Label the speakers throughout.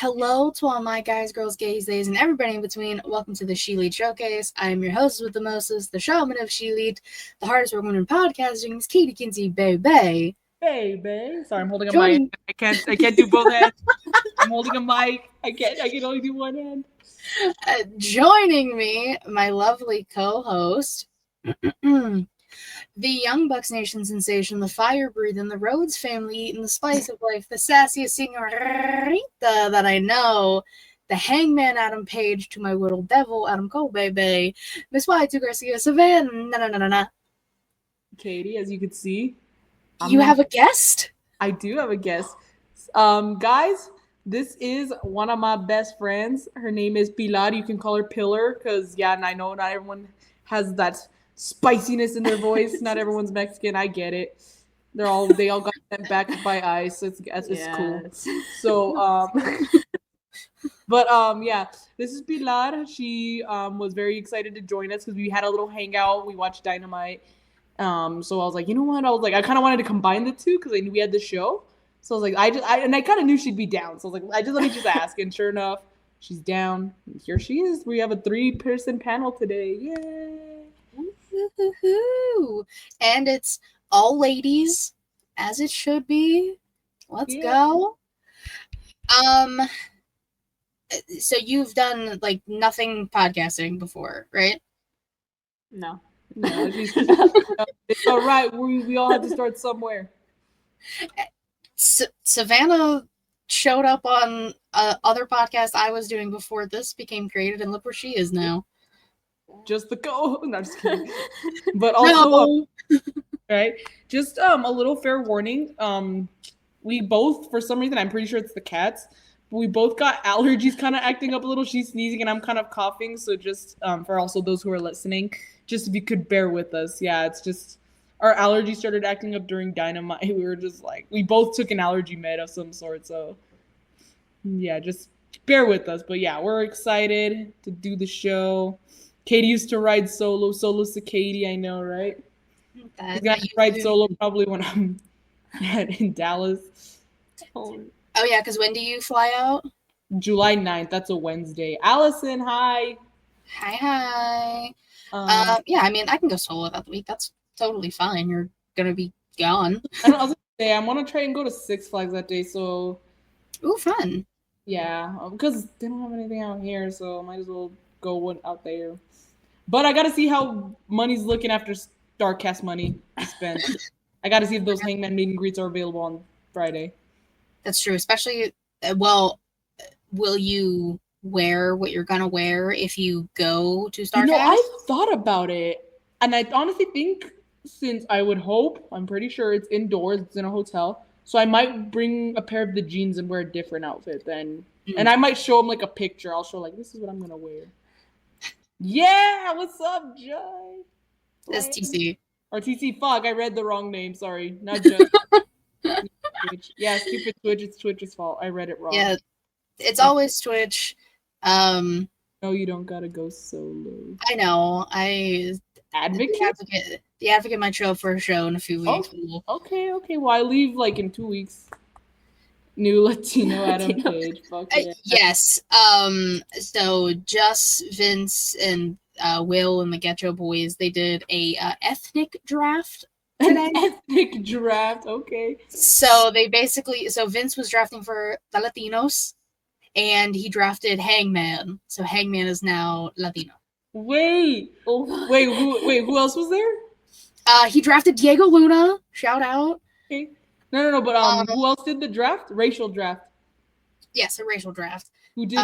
Speaker 1: Hello to all my guys, girls, gays, theys, and everybody in between. Welcome to the ShElite Showcase. I am your host with the mostest, the shaman of ShElite, the hardest working woman in podcasting, is Katie Kinsey, baby.
Speaker 2: Hey, babe. Sorry, I'm holding a mic. I can't do both hands. I'm holding a mic. I can only do one hand.
Speaker 1: Joining me, my lovely co-host, the Young Bucks Nation sensation, the fire-breathing, the Rhodes family eating the spice of life, the sassiest senorita that I know, the hangman Adam Page to my little devil Adam Cole, baby, Miss Y2 Garcia Savannah.
Speaker 2: Katie, as you can see,
Speaker 1: You have a guest?
Speaker 2: I do have a guest. Guys, this is one of my best friends. Her name is Pilar. You can call her Pilar because, yeah, and I know not everyone has that spiciness in their voice. Not everyone's Mexican. I get it. They all got sent back by ICE. So it's cool. So yeah, this is Pilar. She was very excited to join us because we had a little hangout. We watched Dynamite. So I was like, you know what? I kind of wanted to combine the two because I knew we had the show. So I was like, I kind of knew she'd be down. So I was like, let me just ask. And sure enough, she's down. And here she is. We have a 3-person panel today. Yay!
Speaker 1: Woo-hoo-hoo. And it's all ladies, as it should be. Let's go. So you've done like nothing podcasting before, right?
Speaker 3: No.
Speaker 2: It's all right. We all have to start somewhere.
Speaker 1: Savannah showed up on other podcast I was doing before this became created, and look where she is now.
Speaker 2: Just the go. No, I'm just kidding. But also, right? Just a little fair warning. We both, for some reason, I'm pretty sure it's the cats. We both got allergies kind of acting up a little. She's sneezing and I'm kind of coughing. So just for also those who are listening, just if you could bear with us. Yeah, it's just our allergies started acting up during Dynamite. We were just like, we both took an allergy med of some sort. So yeah, just bear with us. But yeah, we're excited to do the show. Katie used to ride solo. Solo's to Katie, I know, right? She's got to ride solo probably when I'm in Dallas.
Speaker 1: Oh, yeah, because when do you fly out?
Speaker 2: July 9th. That's a Wednesday. Allison, hi.
Speaker 1: Hi. Yeah, I mean, I can go solo that week. That's totally fine. You're going to be gone.
Speaker 2: I was going to say, I'm going to try and go to Six Flags that day, so...
Speaker 1: Ooh, fun.
Speaker 2: Yeah, because they don't have anything out here, so I might as well go out there. But I got to see how money's looking after StarCast money is spent. I got to see if those Hangman meet and greets are available on Friday.
Speaker 1: That's true, especially, well, will you wear what you're going to wear if you go to StarCast?
Speaker 2: I thought about it, and I honestly think since I would hope, I'm pretty sure it's indoors, it's in a hotel, so I might bring a pair of the jeans and wear a different outfit then. And I might show them like a picture. I'll show like, this is what I'm going to wear. Yeah, what's up, Joy?
Speaker 1: That's TC.
Speaker 2: Or TC, fuck, I read the wrong name, sorry. Not Joy. Yeah, stupid Twitch. It's Twitch's fault. I read it wrong.
Speaker 1: Yeah, it's always Twitch.
Speaker 2: No, you don't gotta go solo.
Speaker 1: I know.
Speaker 2: The
Speaker 1: advocate might show up for a show in a few weeks.
Speaker 2: Oh, okay. Well, I leave like in 2 weeks. New Latino Adam Page. Fuck yeah.
Speaker 1: Yes. So Just, Vince, and Will and the Getcho Boys, they did a ethnic draft today.
Speaker 2: An ethnic draft, okay.
Speaker 1: So Vince was drafting for the Latinos, and he drafted Hangman. So Hangman is now Latino.
Speaker 2: Wait, who else was there?
Speaker 1: He drafted Diego Luna. Shout out.
Speaker 2: Okay. No, but who else did the draft? Racial draft.
Speaker 1: Yes, a racial draft.
Speaker 2: Who did?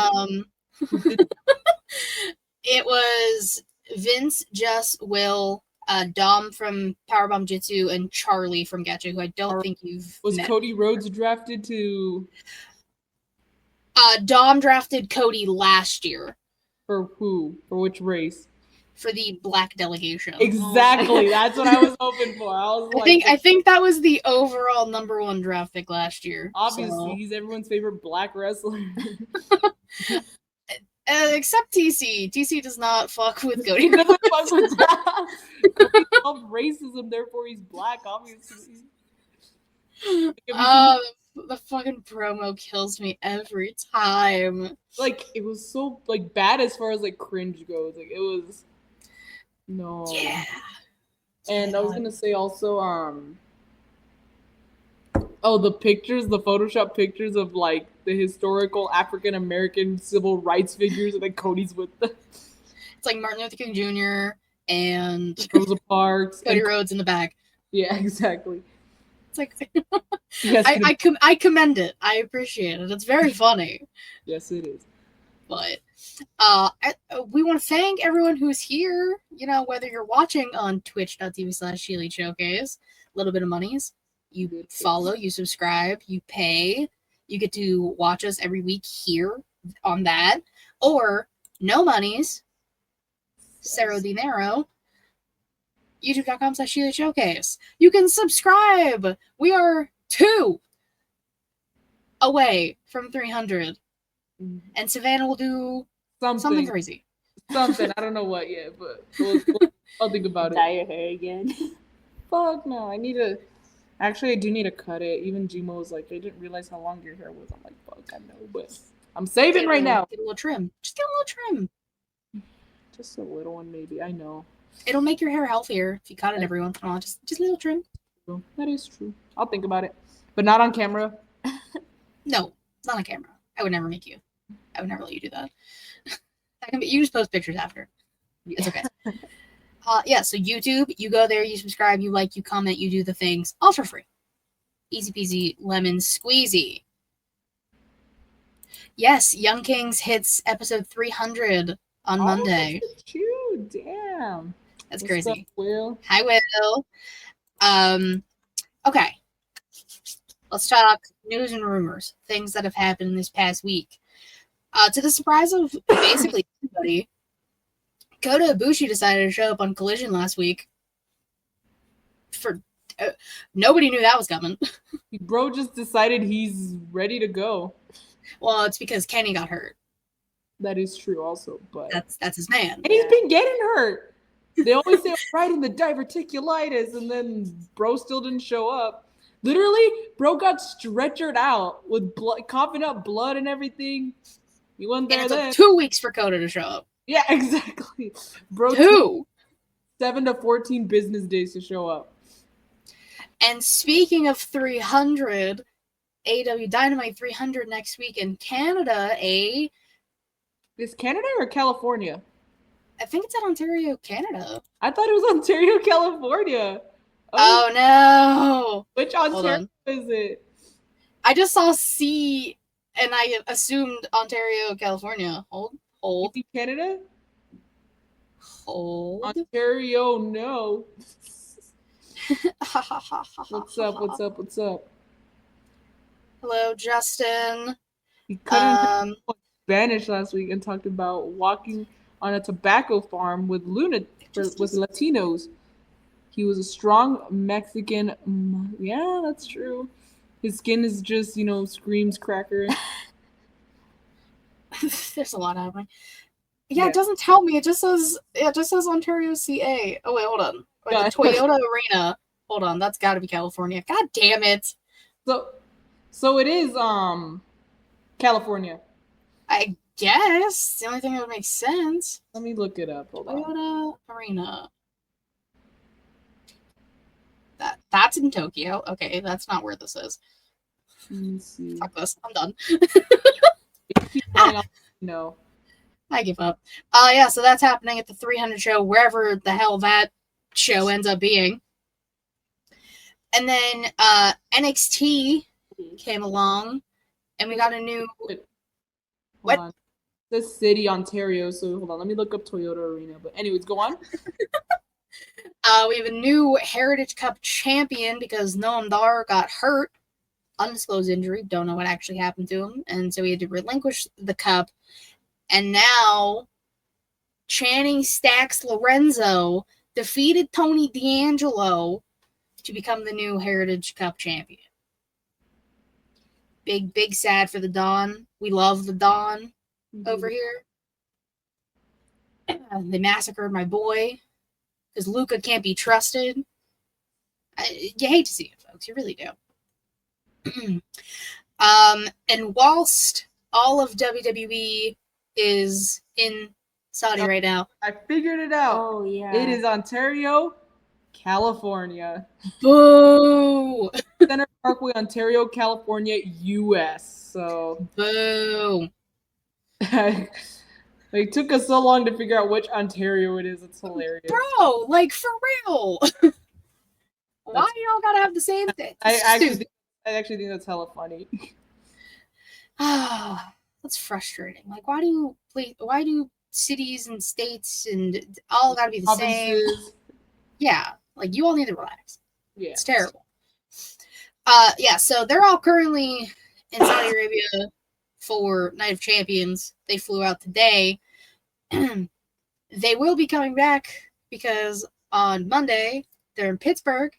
Speaker 1: It was Vince, Just, Will, Dom from Powerbomb Jitsu, and Charlie from Gacha, who I don't think you've
Speaker 2: met.
Speaker 1: Was
Speaker 2: Cody Rhodes drafted to...
Speaker 1: Dom drafted Cody last year.
Speaker 2: For who? For which race?
Speaker 1: For the black delegation.
Speaker 2: Exactly. That's what I was hoping for.
Speaker 1: I think that was the overall number 1 draft pick last year.
Speaker 2: Obviously, he's everyone's favorite black wrestler.
Speaker 1: Except TC. TC does not fuck with Cody.
Speaker 2: He doesn't fuck with that. Cody loves racism, therefore he's black, obviously.
Speaker 1: The fucking promo kills me every time.
Speaker 2: Like, it was so, like, bad as far as, like, cringe goes. Like, it was... No.
Speaker 1: Yeah.
Speaker 2: And I was gonna say also, oh, the Photoshop pictures of, like, the historical African-American civil rights figures, and then Cody's with them.
Speaker 1: It's like Martin Luther King Jr. and
Speaker 2: Rosa Parks.
Speaker 1: Cody Rhodes in the back.
Speaker 2: Yeah, exactly.
Speaker 1: It's like,
Speaker 2: yes,
Speaker 1: I commend it. I appreciate it. It's very funny.
Speaker 2: Yes, it is.
Speaker 1: But we want to thank everyone who's here. You know, whether you're watching on twitch.tv/ShElite Showcase, a little bit of monies. You follow, you subscribe, you pay. You get to watch us every week here on that. Or no monies, Cero Dinero, youtube.com/ShElite Showcase. You can subscribe. We are 2 away from 300. And Savannah will do something crazy.
Speaker 2: Something. I don't know what yet, but I'll think about it.
Speaker 3: Dye your hair again.
Speaker 2: Fuck no. Actually, I do need to cut it. Even Gmo was like, I didn't realize how long your hair was. I'm like, fuck, I know, but I'm saving right now.
Speaker 1: Get a little trim. Just get a little trim.
Speaker 2: Just a little one, maybe. I know.
Speaker 1: It'll make your hair healthier if you cut it every once in a while. Just a little trim.
Speaker 2: That is true. I'll think about it. But not on camera.
Speaker 1: No, not on camera. I would never make you. I would never let you do that. You just post pictures after. It's okay. Yeah, so YouTube, you go there, you subscribe, you like, you comment, you do the things, all for free. Easy peasy, lemon squeezy. Yes, Young Kings hits episode 300 on Monday.
Speaker 2: That's cute. Damn.
Speaker 1: That's crazy.
Speaker 2: What's up, Will?
Speaker 1: Hi, Will. Okay. Let's talk news and rumors, things that have happened this past week. To the surprise of basically everybody, Kota Ibushi decided to show up on Collision last week. Nobody knew that was coming.
Speaker 2: Bro just decided he's ready to go.
Speaker 1: Well, it's because Kenny got hurt.
Speaker 2: That is true also, but...
Speaker 1: That's his man.
Speaker 2: And he's been getting hurt. They always say, right in the diverticulitis, and then bro still didn't show up. Literally, bro got stretchered out with blood, coughing up blood and everything. He wasn't there then.
Speaker 1: It took 2 weeks for Kota to show up.
Speaker 2: Yeah, exactly. Bro, 7 to 14 business days to show up.
Speaker 1: And speaking of 300, AEW Dynamite 300 next week in Canada,
Speaker 2: Is Canada or California?
Speaker 1: I think it's at Ontario, Canada.
Speaker 2: I thought it was Ontario, California.
Speaker 1: Oh no.
Speaker 2: Which Ontario is it?
Speaker 1: I just saw C and I assumed Ontario, California. Hold.
Speaker 2: You think Canada?
Speaker 1: Hold.
Speaker 2: Ontario, no. What's up?
Speaker 1: Hello, Justin.
Speaker 2: He cut into Spanish last week and talked about walking on a tobacco farm with Latinos. He was a strong Mexican. Yeah, that's true. His skin is just, screams cracker.
Speaker 1: There's a lot happening. Yeah, it doesn't tell me. It just says Ontario, CA. Oh wait, hold on. Wait, the Toyota Arena. Hold on, that's got to be California. God damn it.
Speaker 2: So it is California.
Speaker 1: I guess the only thing that would make sense.
Speaker 2: Let me look it up. Hold on.
Speaker 1: Toyota Arena. That's in Tokyo. Okay, that's not where this is.
Speaker 2: Let me see.
Speaker 1: Fuck this. I'm done.
Speaker 2: No.
Speaker 1: I give up. Yeah, so that's happening at the 300 show, wherever the hell that show ends up being. And then NXT came along, and we got a new...
Speaker 2: Hold on. The city, Ontario, so hold on. Let me look up Toyota Arena. But anyways, go on.
Speaker 1: We have a new Heritage Cup champion because Noam Dar got hurt. Undisclosed injury. Don't know what actually happened to him. And so he had to relinquish the cup. And now Channing Stacks Lorenzo defeated Tony D'Angelo to become the new Heritage Cup champion. Big sad for the Dawn. We love the Dawn over here. They massacred my boy because Luca can't be trusted. You hate to see it, folks. You really do. And whilst all of WWE is in Saudi right now.
Speaker 2: I figured it out.
Speaker 3: Oh, yeah.
Speaker 2: It is Ontario, California.
Speaker 1: Boo!
Speaker 2: Center Parkway, Ontario, California, U.S. So.
Speaker 1: Boo!
Speaker 2: It took us so long to figure out which Ontario it is. It's hilarious.
Speaker 1: Bro, like, for real. Why y'all gotta have the same thing?
Speaker 2: I actually think that's hella funny.
Speaker 1: That's frustrating. Like, why do cities and states and all gotta be the same? Yeah, like, you all need to relax.
Speaker 2: Yeah.
Speaker 1: It's terrible. Yeah, so they're all currently in Saudi Arabia for Night of Champions. They flew out today. They will be coming back because on Monday they're in Pittsburgh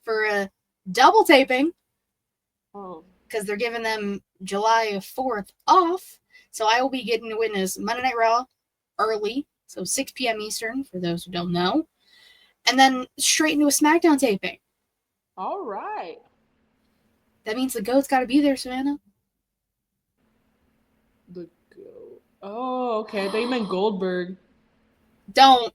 Speaker 1: for a double taping.
Speaker 3: Oh.
Speaker 1: Because they're giving them July 4th off. So I will be getting to witness Monday Night Raw early, so 6 p.m. Eastern, for those who don't know. And then straight into a SmackDown taping.
Speaker 2: All right.
Speaker 1: That means the GOAT's got to be there, Savannah.
Speaker 2: The GOAT. Oh, okay. They meant Goldberg.
Speaker 1: Don't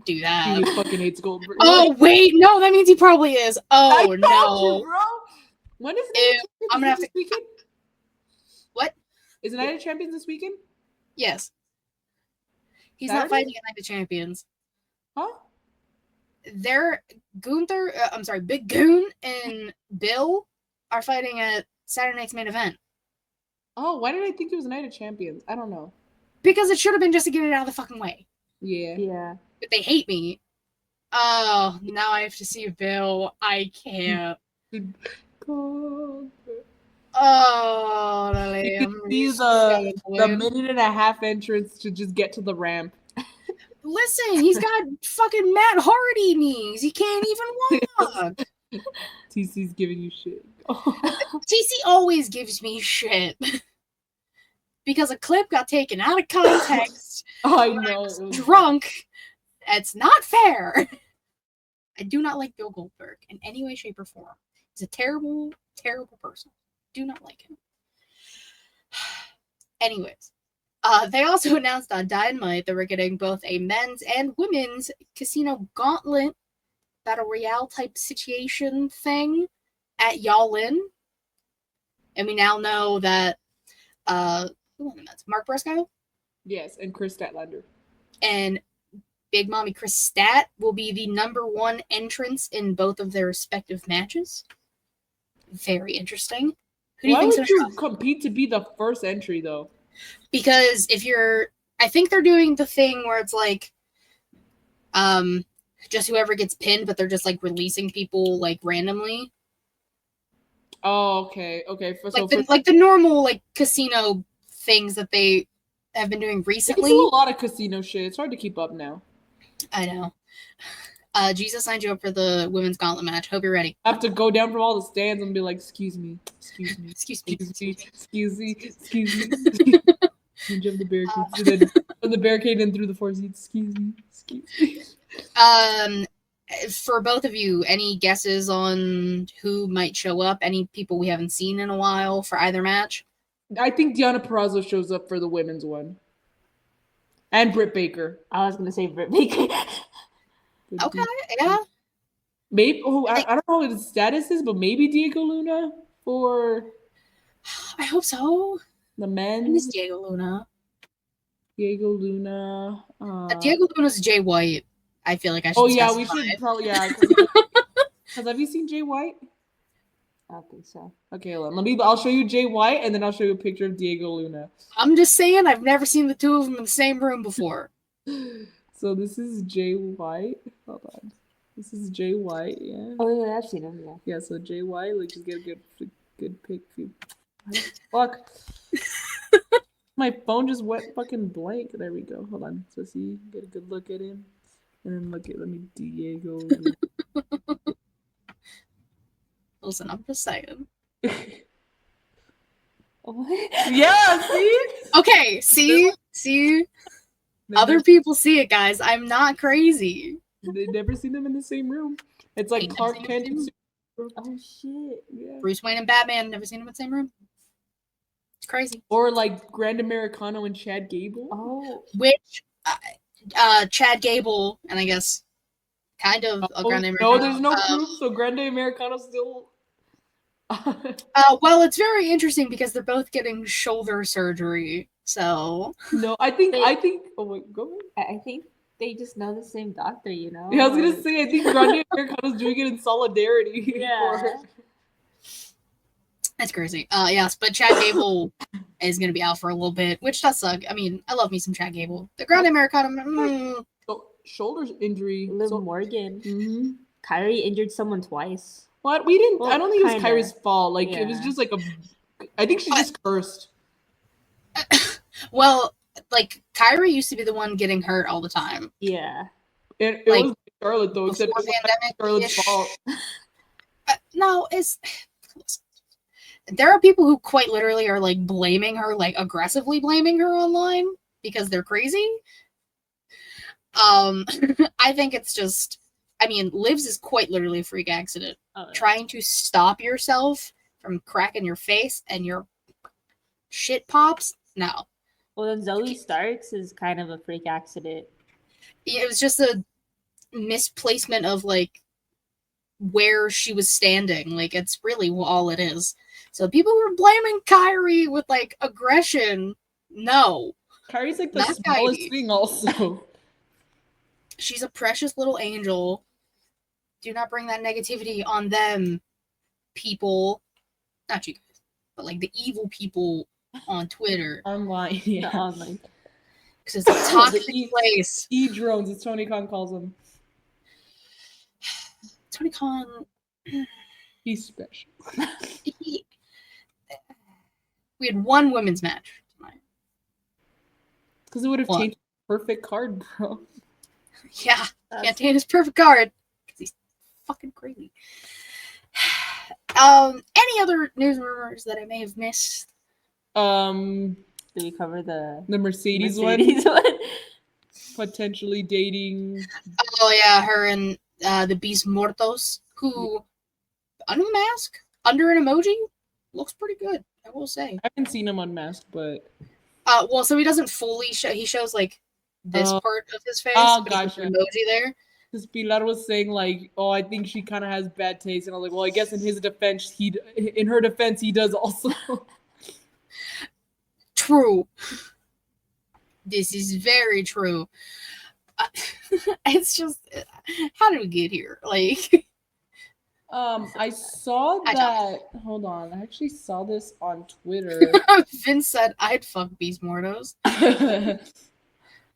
Speaker 1: do that.
Speaker 2: He fucking hates Goldberg.
Speaker 1: Oh, wait. No, that means he probably is. Oh, no.
Speaker 2: You, bro. When is it?
Speaker 1: I'm going to have to...
Speaker 2: Weekend?
Speaker 1: What?
Speaker 2: Is it Night of Champions this weekend?
Speaker 1: Yes. He's
Speaker 2: Saturday?
Speaker 1: not fighting at Night of Champions.
Speaker 2: Huh?
Speaker 1: They're Big Goon and Bill are fighting at Saturday night's main event.
Speaker 2: Oh, why did I think it was Night of Champions? I don't know.
Speaker 1: Because it should have been just to get it out of the fucking way.
Speaker 2: Yeah.
Speaker 3: Yeah.
Speaker 1: But they hate me. Oh, now I have to see Bill. I can't. Oh,
Speaker 2: He's the minute and a half entrance to just get to the ramp.
Speaker 1: Listen, he's got fucking Matt Hardy knees. He can't even walk.
Speaker 2: TC's giving you shit.
Speaker 1: TC always gives me shit. Because a clip got taken out of context.
Speaker 2: I know.
Speaker 1: Drunk. It's not fair. I do not like Bill Goldberg in any way, shape, or form. He's a terrible, terrible person. Do not like him. Anyways, they also announced on Dynamite that we're getting both a men's and women's casino gauntlet battle royale type situation thing at Yallin. And we now know that Mark Briscoe.
Speaker 2: Yes, and Chris Statlander.
Speaker 1: And Big Mommy Chris Stat will be the number one entrance in both of their respective matches. Very interesting. Who do you
Speaker 2: Why
Speaker 1: think's
Speaker 2: would you compete to be the first entry, though?
Speaker 1: Because I think they're doing the thing where it's like, just whoever gets pinned, but they're just like releasing people like randomly.
Speaker 2: Oh, okay.
Speaker 1: Like the normal like casino things that they have been doing recently.
Speaker 2: They do a lot of casino shit. It's hard to keep up now.
Speaker 1: I know. Jesus signed you up for the women's gauntlet match. Hope you're ready.
Speaker 2: I have to go down from all the stands and be like, excuse me.
Speaker 1: Excuse me.
Speaker 2: And jump the barricades. And then from the barricade and through the 4 seats. Excuse me.
Speaker 1: For both of you, any guesses on who might show up? Any people we haven't seen in a while for either match?
Speaker 2: I think Deonna Purrazzo shows up for the women's one. And Britt Baker.
Speaker 3: I was going to say Britt Baker.
Speaker 1: Okay, yeah.
Speaker 2: Maybe. Oh, I don't know what his status is, but maybe Diego Luna for.
Speaker 1: I hope so.
Speaker 2: The men.
Speaker 1: I miss Diego Luna.
Speaker 2: Diego Luna.
Speaker 1: Diego Luna's Jay White. I feel like I should.
Speaker 2: Oh yeah, we should probably Because have you seen Jay White?
Speaker 3: I don't think so.
Speaker 2: Okay, I'll show you Jay White, and then I'll show you a picture of Diego Luna.
Speaker 1: I'm just saying, I've never seen the two of them in the same room before.
Speaker 2: So this is Jay White. Hold on. This is Jay White, yeah.
Speaker 3: Oh yeah, I've seen him, yeah.
Speaker 2: Yeah, so Jay White, like just get a good pic. Fuck. My phone just went fucking blank. There we go. Hold on. So see, get a good look at him. And then let me Diego.
Speaker 1: Listen, I'm just saying.
Speaker 3: What?
Speaker 2: Yeah, see?
Speaker 1: Okay, see? Other people see it, guys. I'm not crazy.
Speaker 2: They've never seen them in the same room. It's like Clark Kent and
Speaker 3: Oh shit.
Speaker 2: Yeah.
Speaker 1: Bruce Wayne and Batman, never seen them in the same room. It's crazy.
Speaker 2: Or like Grand Americano and Chad Gable.
Speaker 3: Oh.
Speaker 1: Which, Chad Gable, and I guess kind of a Grande Americano.
Speaker 2: No, there's no proof, so Grande Americano still.
Speaker 1: Well, it's very interesting because they're both getting shoulder surgery. So
Speaker 2: no, I think. Oh wait, go ahead.
Speaker 3: I think they just know the same doctor, you know.
Speaker 2: Yeah, I was gonna say. I think Grande Americano's doing it in solidarity.
Speaker 3: Yeah.
Speaker 1: That's crazy. Yes, but Chad Gable is gonna be out for a little bit, which does suck. I mean, I love me some Chad Gable. The Grande Americano.
Speaker 2: Shoulder injury.
Speaker 3: Liv Morgan.
Speaker 2: Mm-hmm.
Speaker 3: Kyrie injured someone twice.
Speaker 2: What? We didn't.
Speaker 3: Well,
Speaker 2: I don't think it was
Speaker 3: kinda.
Speaker 2: Kyrie's fault. Like it was
Speaker 3: Yeah.
Speaker 2: just like a. I think she just cursed.
Speaker 1: Well, like Kyrie used to be the one getting hurt all the time.
Speaker 3: Yeah.
Speaker 2: It
Speaker 1: Like,
Speaker 2: was Charlotte though, except
Speaker 1: before
Speaker 2: it wasn't Charlotte's
Speaker 1: pandemic-ish.
Speaker 2: fault.
Speaker 1: No, it's. There are people who quite literally are like blaming her, like aggressively blaming her online because they're crazy. I think it's just. I mean, Liv's is quite literally a freak accident.
Speaker 3: Oh, yeah.
Speaker 1: Trying to stop yourself from cracking your face and your shit pops. No,
Speaker 3: Well, then Zoe Starks is kind of a freak accident.
Speaker 1: it was just a misplacement of like where she was standing. Like it's really all it is. So people were blaming Kyrie with like aggression. No,
Speaker 2: Kyrie's like the
Speaker 1: Not
Speaker 2: smallest
Speaker 1: Kyrie.
Speaker 2: thing, also.
Speaker 1: she's a precious little angel. Do not bring that negativity on them, people. Not you guys, but like the evil people on Twitter.
Speaker 2: Online,
Speaker 3: The
Speaker 2: yeah.
Speaker 3: online.
Speaker 1: Because it's a toxic
Speaker 2: The e-
Speaker 1: place.
Speaker 2: E-drones, as Tony Khan calls them.
Speaker 1: Tony Khan,
Speaker 2: He's special.
Speaker 1: we had one women's match tonight.
Speaker 2: Because it would have
Speaker 1: What?
Speaker 2: changed the perfect card, bro.
Speaker 1: Yeah,
Speaker 3: That's-
Speaker 1: can't take his perfect card because he's fucking crazy. Any other news and rumors that I may have missed?
Speaker 2: Did
Speaker 3: we cover the
Speaker 2: Mercedes
Speaker 3: Mercedes one?
Speaker 2: potentially dating.
Speaker 1: Oh yeah, her and the Beast Mortos, who unmasked under an emoji looks pretty good. I will say.
Speaker 2: I haven't seen him unmasked, but
Speaker 1: Well, so he doesn't fully show. He shows like this
Speaker 2: Oh.
Speaker 1: part of his face,
Speaker 2: Oh,
Speaker 1: but he has an
Speaker 2: gotcha.
Speaker 1: emoji there.
Speaker 2: because Pilar was saying like, "Oh, I think she kind of has bad taste," and I was like, "Well, I guess in his defense, in her defense, he does also."
Speaker 1: True. This is very true. It's just, how did we get here? Like,
Speaker 2: I saw
Speaker 1: I
Speaker 2: that. Hold on, I actually saw this on Twitter.
Speaker 1: Vince said I'd fuck Beast Mortos.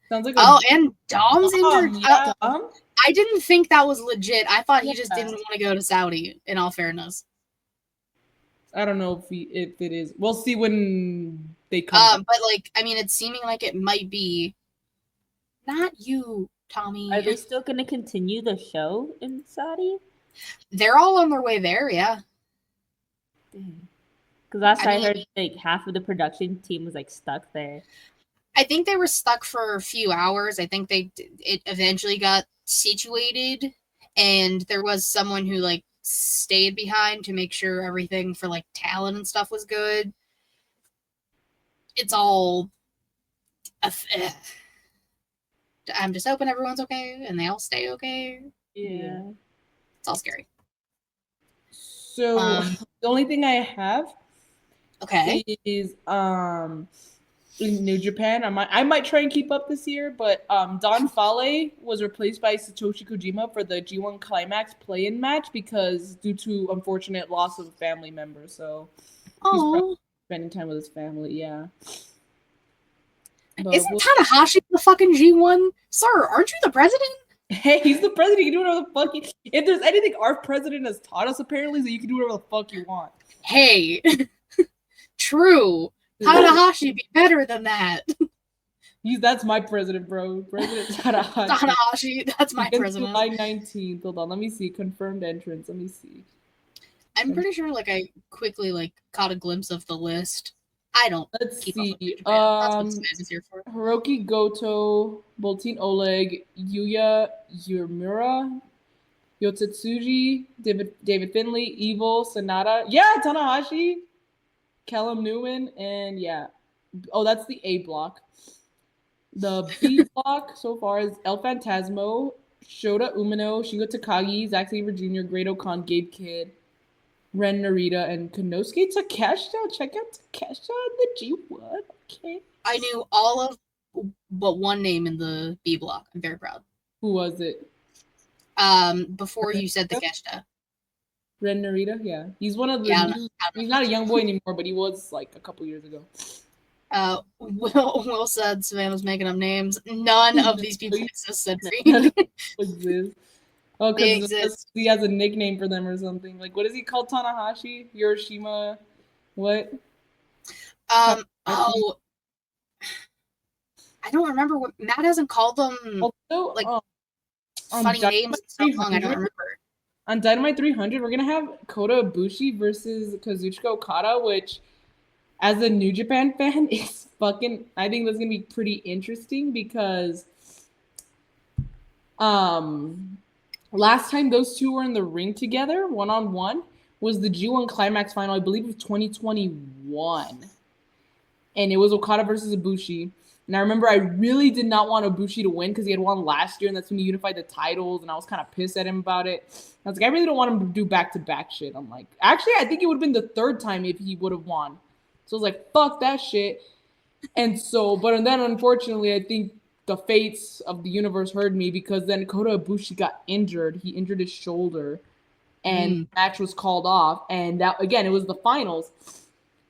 Speaker 2: Sounds like
Speaker 1: Oh, and Dom's
Speaker 2: Dom,
Speaker 1: injured.
Speaker 2: yeah, Dom?
Speaker 1: I didn't think that was legit. I thought he just
Speaker 2: Yeah.
Speaker 1: didn't want to go to Saudi, in all fairness.
Speaker 2: I don't know if it is. We'll see when they come.
Speaker 1: But like, I mean, it's seeming like it might be not you, Tommy.
Speaker 3: Are they still going to continue the show in Saudi?
Speaker 1: They're all on their way there, yeah.
Speaker 3: Because last
Speaker 1: I
Speaker 3: I
Speaker 1: mean-
Speaker 3: heard, like half of the production team was like stuck there.
Speaker 1: I think they were stuck for a few hours. I think it eventually got situated, and there was someone who like stayed behind to make sure everything for like talent and stuff was good. It's all. I'm just hoping everyone's okay and they all stay okay.
Speaker 2: Yeah.
Speaker 1: It's all scary.
Speaker 2: So the only thing I have
Speaker 1: Okay.
Speaker 2: is in New Japan. I might try and keep up this year, but Don Fale was replaced by Satoshi Kojima for the G1 Climax play-in match because due to unfortunate loss of a family member. So
Speaker 1: Oh,
Speaker 2: spending time with his family, yeah. But
Speaker 1: isn't Tanahashi the fucking G1? Sir, aren't you the president?
Speaker 2: hey, he's the president. He can do whatever the fuck. If there's anything our president has taught us, apparently, is that you can do whatever the fuck you want.
Speaker 1: Hey, true. Tanahashi be better than that.
Speaker 2: That's my president, bro. President Tanahashi.
Speaker 1: Tanahashi, that's my
Speaker 2: Against
Speaker 1: president.
Speaker 2: July 19th. Hold on, let me see. Confirmed entrance. Let me see.
Speaker 1: I'm pretty sure like I quickly like caught a glimpse of the list. I don't
Speaker 2: Let's
Speaker 1: keep up
Speaker 2: see.
Speaker 1: with New Japan. That's what this man is here for.
Speaker 2: Hiroki Goto, Boltin Oleg, Yuya Uemura, Yotetsuji, David Finley, Evil, Sanada. Yeah, Tanahashi, Callum Newman, and yeah. Oh, that's the A block. The B block so far is El Phantasmo, Shota Umino, Shingo Takagi, Zack Sabre Jr., Great Okan, Gabe Kidd, Ren Narita, and Konosuke Takeshita. Check out Takeshita in the G1. Okay.
Speaker 1: I knew all of but one name in the B block. I'm very proud.
Speaker 2: Who was it?
Speaker 1: Before you said Takeshita.
Speaker 2: Ren Narita, yeah. He's one of the he's not a young boy anymore, but he was like a couple years ago.
Speaker 1: Will said Savannah's making up names. None of these people exist.
Speaker 2: Exist. Oh, because he has a nickname for them or something. Like, what is he called? Tanahashi? Hiroshima? What?
Speaker 1: I don't remember what Matt hasn't called them. Also, like funny names so long. I don't remember.
Speaker 2: On Dynamite 300, we're gonna have Kota Ibushi versus Kazuchika Okada, which, as a New Japan fan, is fucking. I think that's gonna be pretty interesting because, last time those two were in the ring together, 1-on-1, was the G1 Climax final, I believe, of 2021, and it was Okada versus Ibushi. And I remember I really did not want Ibushi to win because he had won last year, and that's when he unified the titles, and I was kind of pissed at him about it. I was like, I really don't want him to do back-to-back shit. I'm like, actually, I think it would have been the third time if he would have won. So I was like, fuck that shit. And so, but then unfortunately, I think the fates of the universe heard me because then Kota Ibushi got injured. He injured his shoulder, and the match was called off. And that, again, it was the finals.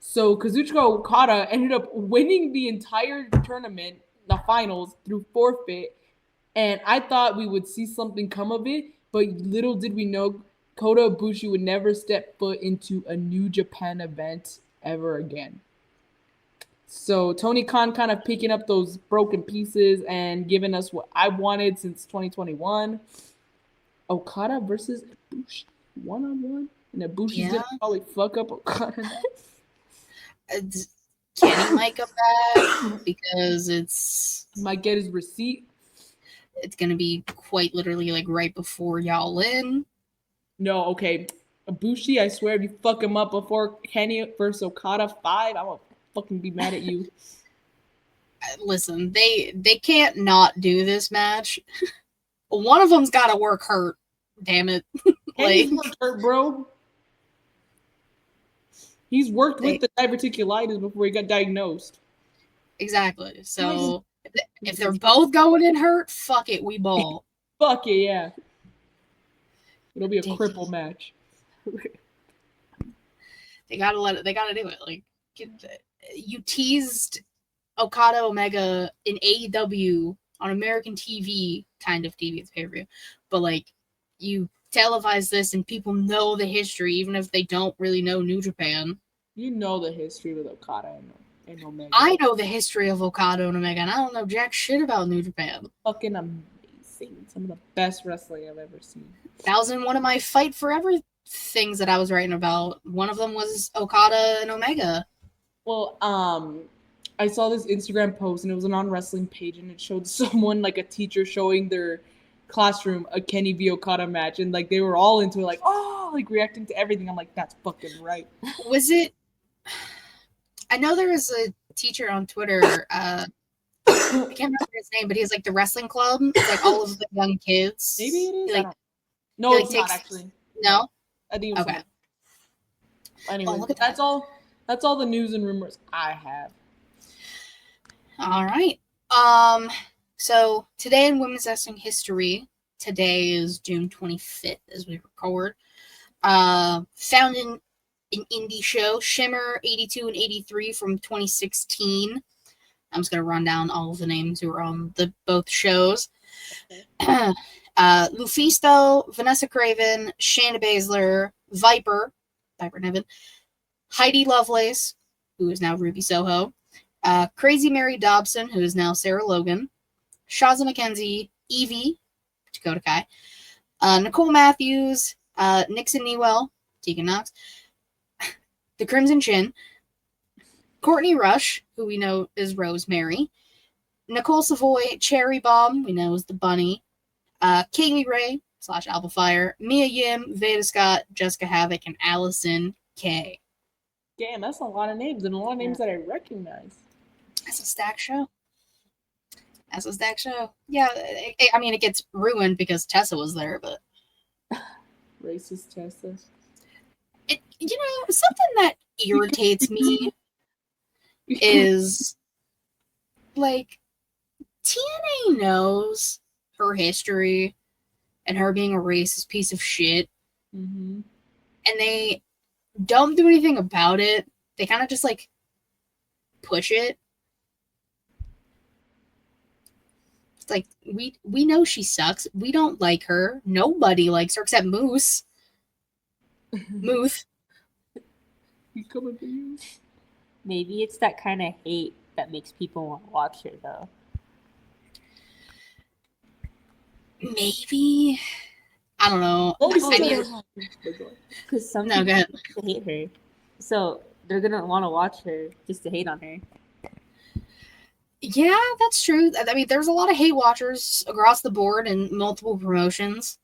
Speaker 2: So Kazuchika Okada ended up winning the entire tournament, the finals, through forfeit. And I thought we would see something come of it, but little did we know Kota Ibushi would never step foot into a New Japan event ever again. So Tony Khan kind of picking up those broken pieces and giving us what I wanted since 2021. Okada versus Ibushi, 1-on-1. And Ibushi's gonna probably fuck up Okada.
Speaker 1: Can he mic up that? Because it's
Speaker 2: might get his receipt.
Speaker 1: It's gonna be quite literally like right before y'all in.
Speaker 2: No, okay. Ibushi, I swear if you fuck him up before Kenny versus Okada 5, I will fucking be mad at you.
Speaker 1: Listen, they can't not do this match. One of them's gotta work hurt. Damn it.
Speaker 2: Kenny's worked hurt, bro. He's worked with the diverticulitis before he got diagnosed.
Speaker 1: Exactly. So if they're both going in hurt, fuck it, we ball.
Speaker 2: Fuck it, yeah. It'll be a cripple match.
Speaker 1: They gotta do it. Like, you teased Okada Omega in AEW on American TV, kind of TV, it's pay-per-view, but like you televise this and people know the history, even if they don't really know New Japan.
Speaker 2: You know the history with Okada and Omega.
Speaker 1: I know the history of Okada and Omega, and I don't know jack shit about New Japan.
Speaker 2: Fucking amazing. Some of the best wrestling I've ever seen.
Speaker 1: That was in one of my Fight Forever things that I was writing about. One of them was Okada and Omega.
Speaker 2: Well, I saw this Instagram post, and it was a non-wrestling page, and it showed someone, like a teacher, showing their classroom a Kenny v Okada match, and like they were all into it, like, oh, like reacting to everything. I'm like, that's fucking right.
Speaker 1: Was it? I know there was a teacher on Twitter. I can't remember his name, but he's like the wrestling club. It's like all of the young kids.
Speaker 2: Maybe it is.
Speaker 1: Like,
Speaker 2: no, it's not actually.
Speaker 1: No,
Speaker 2: I think it was
Speaker 1: okay.
Speaker 2: Anyway, that's all. That's all the news and rumors I have.
Speaker 1: All right. So today in women's wrestling history, today is June 25th as we record. Found in an indie show, Shimmer 82 and 83 from 2016. I'm just gonna run down all of the names who were on both shows. Lufisto, Vanessa Craven, Shayna Baszler, Viper Nevin, Heidi Lovelace, who is now Ruby Soho, Crazy Mary Dobson, who is now Sarah Logan, Shazza McKenzie, Evie, Dakota Kai, Nicole Matthews, Nixon Newell, Tegan Knox, The Crimson Chin, Courtney Rush, who we know is Rosemary, Nicole Savoy, Cherry Bomb, we know is the Bunny, Kaylee Ray, /Alpha Fire, Mia Yim, Veda Scott, Jessica Havoc, and Allison K.
Speaker 2: Damn, that's a lot of names, and a lot of names that I recognize.
Speaker 1: That's a stack show. Yeah, I mean, it gets ruined because Tessa was there, but...
Speaker 2: Racist Tessa.
Speaker 1: Something that irritates me is, like, TNA knows her history and her being a racist piece of shit,
Speaker 2: mm-hmm.
Speaker 1: and they don't do anything about it. They kind of just, like, push it. It's like, we know she sucks. We don't like her. Nobody likes her except Moose. Muth.
Speaker 2: He's coming for you.
Speaker 3: Maybe it's that kind of hate that makes people want to watch her, though.
Speaker 1: Maybe. I don't know.
Speaker 3: Because some
Speaker 1: people
Speaker 3: hate her. So they're going to want to watch her just to hate on her.
Speaker 1: Yeah, that's true. I mean, there's a lot of hate watchers across the board in multiple promotions.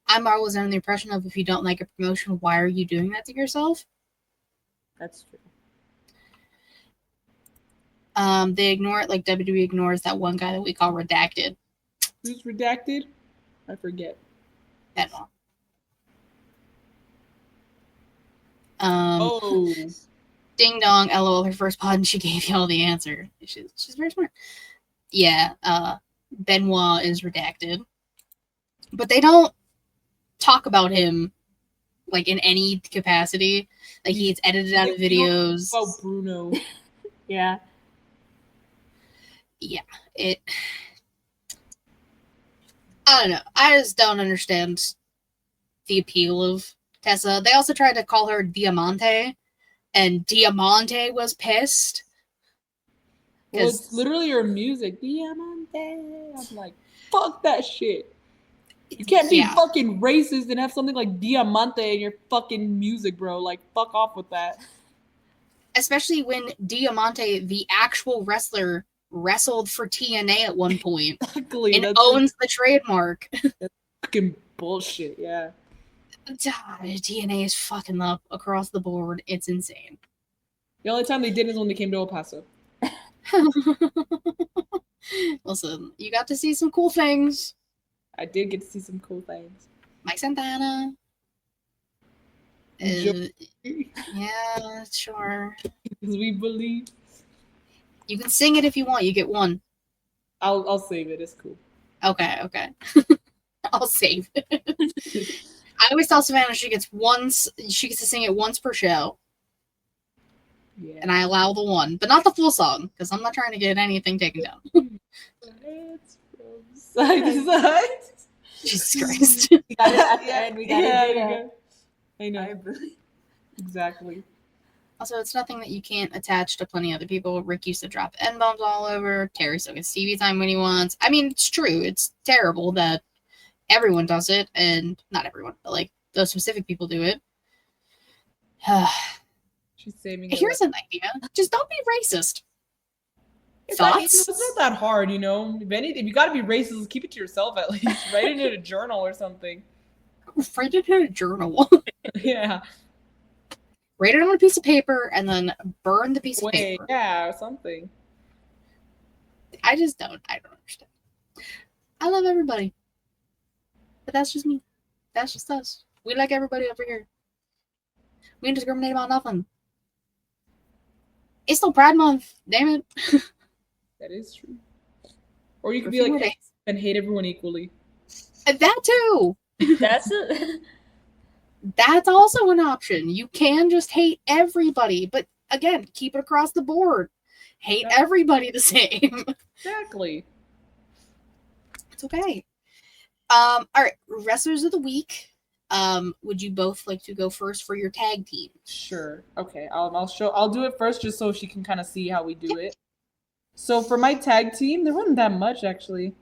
Speaker 1: I'm always under the impression of, if you don't like a promotion, why are you doing that to yourself?
Speaker 3: That's true.
Speaker 1: They ignore it like WWE ignores that one guy that we call Redacted.
Speaker 2: Who's Redacted? I forget.
Speaker 1: Benoit. Ding dong, LOL, her first pod, and she gave you all the answer. She's very smart. Yeah, Benoit is Redacted. But they don't talk about him, like, in any capacity. Like, he gets edited out of videos.
Speaker 2: Oh, Bruno.
Speaker 3: Yeah.
Speaker 1: Yeah, I don't know. I just don't understand the appeal of Tessa. They also tried to call her Diamante, and Diamante was pissed.
Speaker 2: Well, it's literally her music. Diamante. I'm like, fuck that shit. You can't be fucking racist and have something like Diamante in your fucking music, bro. Like, fuck off with that.
Speaker 1: Especially when Diamante, the actual wrestler, wrestled for TNA at one point.
Speaker 2: Exactly.
Speaker 1: And owns the trademark.
Speaker 2: That's fucking bullshit, yeah.
Speaker 1: TNA is fucking up across the board. It's insane.
Speaker 2: The only time they didn't is when they came to El Paso.
Speaker 1: Listen, you got to see some cool things.
Speaker 2: I did get to see some cool things.
Speaker 1: Mike Santana. Yeah, sure.
Speaker 2: Because we believe.
Speaker 1: You can sing it if you want. You get one.
Speaker 2: I'll save it. It's cool.
Speaker 1: Okay. I'll save it. I always tell Savannah she gets to sing it once per show. Yeah. And I allow the one, but not the full song, because I'm not trying to get anything taken down.
Speaker 2: It's from side to side.
Speaker 1: Jesus Christ.
Speaker 3: We got it at the end. We got it.
Speaker 2: I know. Exactly.
Speaker 1: Also, it's nothing that you can't attach to plenty of other people. Rick used to drop N-bombs all over. Terry still gets TV time when he wants. I mean, it's true. It's terrible that everyone does it, and not everyone, but like those specific people do it.
Speaker 2: She's saving.
Speaker 1: Here's an idea: just don't be racist.
Speaker 2: It's not that hard, you know. If you got to be racist, keep it to yourself at least. Write it in a journal or something.
Speaker 1: Write it in a journal.
Speaker 2: Yeah.
Speaker 1: Write it on a piece of paper and then burn the piece of paper.
Speaker 2: Yeah, or something.
Speaker 1: I don't understand. I love everybody. But that's just me. That's just us. We like everybody over here. We don't discriminate about nothing. It's still Pride Month. Damn it.
Speaker 2: That is true. Or you could be like, and hate everyone equally.
Speaker 1: That too. That's also an option. You can just hate everybody, but again, keep it across the board. Hate everybody the same.
Speaker 2: Exactly.
Speaker 1: It's okay. All right, wrestlers of the week. Would you both like to go first for your tag team?
Speaker 2: Sure. Okay. I'll do it first just so she can kind of see how we do it. So for my tag team, there wasn't that much actually.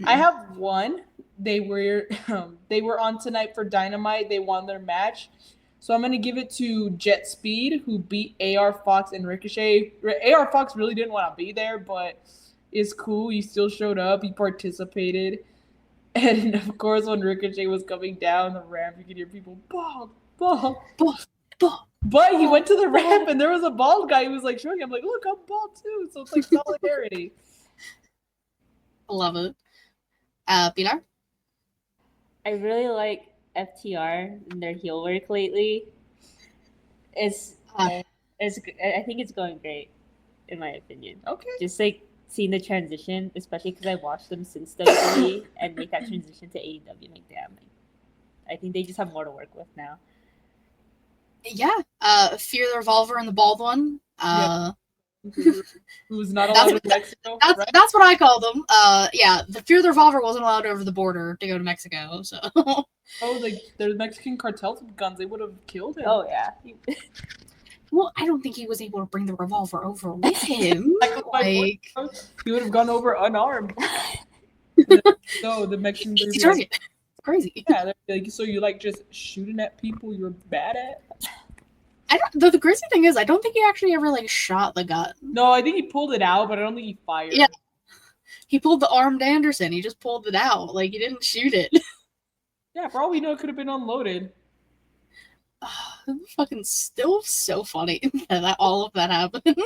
Speaker 2: I have one. They were on tonight for Dynamite. They won their match. So I'm going to give it to Jet Speed, who beat AR Fox and Ricochet. AR Fox really didn't want to be there, but it's cool. He still showed up. He participated. And of course, when Ricochet was coming down the ramp, you could hear people bald, bald, bald, bald. But he went to the ramp and there was a bald guy who was like showing him, like, look, I'm bald too. So it's like solidarity.
Speaker 1: Love it. Pilar?
Speaker 3: I really like FTR and their heel work lately. I think it's going great, in my opinion.
Speaker 2: Okay.
Speaker 3: Just like seeing the transition, especially because I watched them since WWE and make that transition to AEW. Like, damn, I think they just have more to work with now.
Speaker 1: Yeah. Fear the Revolver and the bald one.
Speaker 2: Who's not allowed in Mexico.
Speaker 1: That's what I call them. Yeah, the Fear the Revolver wasn't allowed over the border to go to Mexico, so.
Speaker 2: Oh, like there's Mexican cartels with guns. They would have killed him.
Speaker 3: Oh yeah.
Speaker 1: Well, I don't think he was able to bring the revolver over with him.
Speaker 2: He would have gone over unarmed. So the Mexicans.
Speaker 1: Easy target. It's crazy.
Speaker 2: Yeah, like, so you like just shooting at people you're bad at?
Speaker 1: The crazy thing is, I don't think he actually ever like shot the gun.
Speaker 2: No, I think he pulled it out, but I don't think he fired.
Speaker 1: Yeah, he pulled the armed Anderson. He just pulled it out. Like he didn't shoot it.
Speaker 2: Yeah, for all we know, it could have been unloaded.
Speaker 1: Fucking still so funny that all of that happened.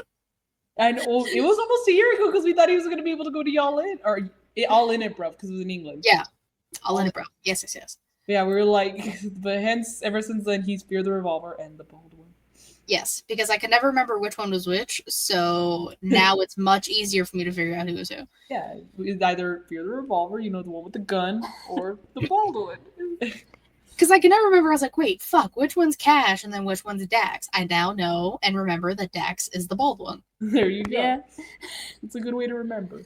Speaker 2: And it was almost a year ago because we thought he was going to be able to go to Y'all In or All In It, bro, because it was in England.
Speaker 1: Yeah, All In It, bro. Yes.
Speaker 2: Yeah, we were like, but hence, ever since then, he's Fear the Revolver and the bald one.
Speaker 1: Yes, because I can never remember which one was which, so now it's much easier for me to figure out who was who.
Speaker 2: Yeah, it's either Fear the Revolver, the one with the gun, or the bald one.
Speaker 1: Because I can never remember. I was like, wait, fuck, which one's Cash and then which one's Dax? I now know and remember that Dax is the bald one.
Speaker 2: There you go.
Speaker 3: Yeah.
Speaker 2: It's a good way to remember.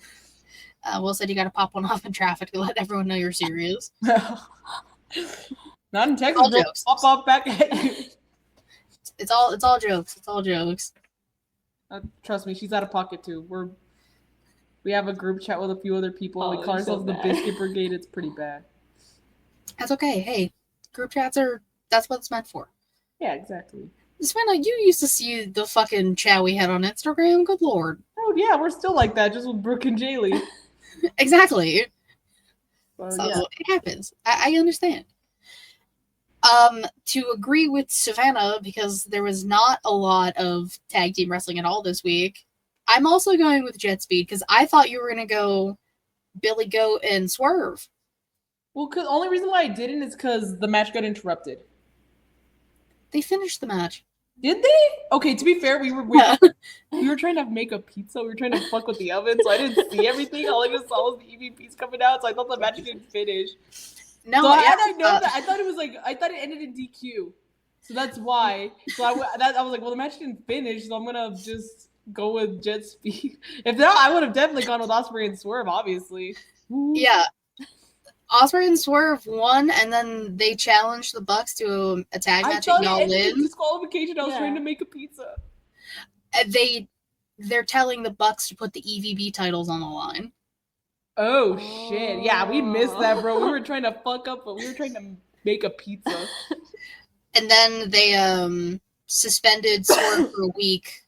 Speaker 1: Will said you got to pop one off in traffic to let everyone know you're serious.
Speaker 2: Not in Texas, bro. Pop off back at you.
Speaker 1: It's all jokes. It's all jokes.
Speaker 2: Trust me, she's out of pocket too. We have a group chat with a few other people. We call ourselves the Biscuit Brigade. It's pretty bad.
Speaker 1: That's okay. Hey, group chats that's what it's meant for.
Speaker 2: Yeah, exactly.
Speaker 1: Savannah, you used to see the fucking chat we had on Instagram. Good lord.
Speaker 2: Oh yeah, we're still like that, just with Brooke and Jaylee.
Speaker 1: Exactly.
Speaker 2: So
Speaker 1: Yeah. It happens. I understand. To agree with Savannah, because there was not a lot of tag team wrestling at all this week, I'm also going with Jet Speed because I thought you were going to go Billy Goat and Swerve.
Speaker 2: Well, the only reason why I didn't is because the match got interrupted.
Speaker 1: They finished the match.
Speaker 2: Did they? Okay, to be fair, we were trying to make a pizza. We were trying to fuck with the oven, so I didn't see everything. All I just saw was the EVPs coming out, so I thought the match didn't finish.
Speaker 1: No,
Speaker 2: so how did I know that? I thought it ended in DQ. So that's why. So I was like, well, the match didn't finish, so I'm gonna just go with Jet Speed. If not, I would have definitely gone with Ospreay and Swerve, obviously.
Speaker 1: Yeah. Ospreay and Swerve won, and then they challenged the Bucks to a tag match at Y'all In.
Speaker 2: Disqualification. I was trying to make a pizza.
Speaker 1: They're telling the Bucks to put the EVP titles on the line.
Speaker 2: Oh shit! Yeah, we missed that, bro. We were trying to fuck up, but we were trying to make a pizza.
Speaker 1: And then they suspended Swerve for a week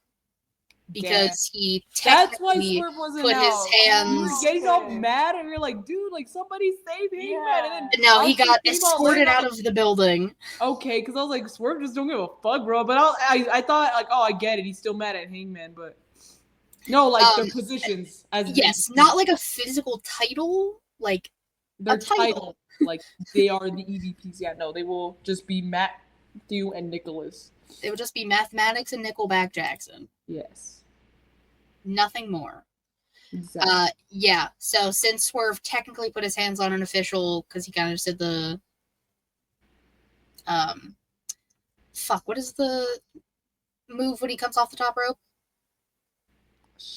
Speaker 1: because he technically put his hands.
Speaker 2: You were getting all mad, and you're like, "Dude, like somebody save him!"
Speaker 3: Yeah.
Speaker 2: And then
Speaker 1: no, he got escorted out of the building.
Speaker 2: Okay, because I was like, Swerve just don't give a fuck, bro. But I thought like, oh, I get it. He's still mad at Hangman, but. No, like their positions.
Speaker 1: Not like a physical title, like
Speaker 2: their title. Like they are the EVPs. Yeah, no, they will just be Matthew and Nicholas.
Speaker 1: It would just be Mathematics and Nickelback Jackson.
Speaker 2: Yes.
Speaker 1: Nothing more.
Speaker 2: Exactly.
Speaker 1: Yeah. So since Swerve technically put his hands on an official because he kind of did the what is the move when he comes off the top rope?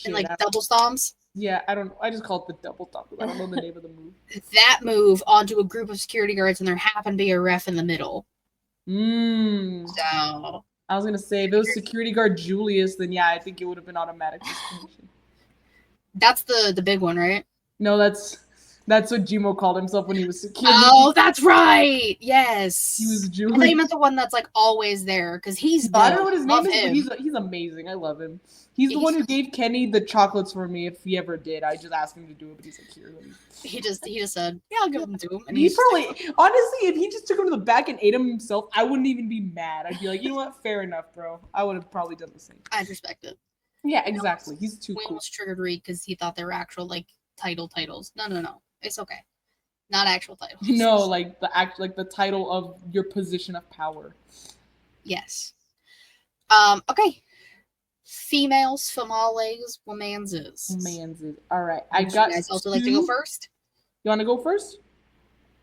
Speaker 1: And like double stomps.
Speaker 2: Yeah, I just call it the double stomp. I don't know the name of the move.
Speaker 1: That move onto a group of security guards, and there happened to be a ref in the middle. So
Speaker 2: I was gonna say if it was security guard Julius, then yeah, I think it would have been automatic discrimination.
Speaker 1: That's the big one, right?
Speaker 2: No, that's That's what Jimo called himself when he was a kid.
Speaker 1: Oh, that's right. Yes.
Speaker 2: He was
Speaker 1: I
Speaker 2: Jewish.
Speaker 1: thought you meant the one that's like always there because he's.
Speaker 2: I don't know what his name
Speaker 1: Love
Speaker 2: is,
Speaker 1: him.
Speaker 2: but he's amazing. I love him. He's the
Speaker 1: He's-
Speaker 2: one who gave Kenny the chocolates for me if he ever did. I just asked him to do it, but he's like, here. Let me.
Speaker 1: He just said, yeah, I'll give them to him. And
Speaker 2: He
Speaker 1: he's
Speaker 2: probably, honestly, if he just took him to the back and ate him himself, I wouldn't even be mad. I'd be like, you know what? Fair enough, bro. I would have probably done the same.
Speaker 1: I respect it.
Speaker 2: Yeah, exactly. He's too
Speaker 1: Wayne
Speaker 2: cool.
Speaker 1: was triggered because he thought they were actual like titles. No. It's okay. Not actual titles.
Speaker 2: No, like the title of your position of power.
Speaker 1: Yes. Okay. Females, females, womanses.
Speaker 2: Man's. All right.
Speaker 1: Would you guys also like to go first?
Speaker 2: You want to go first?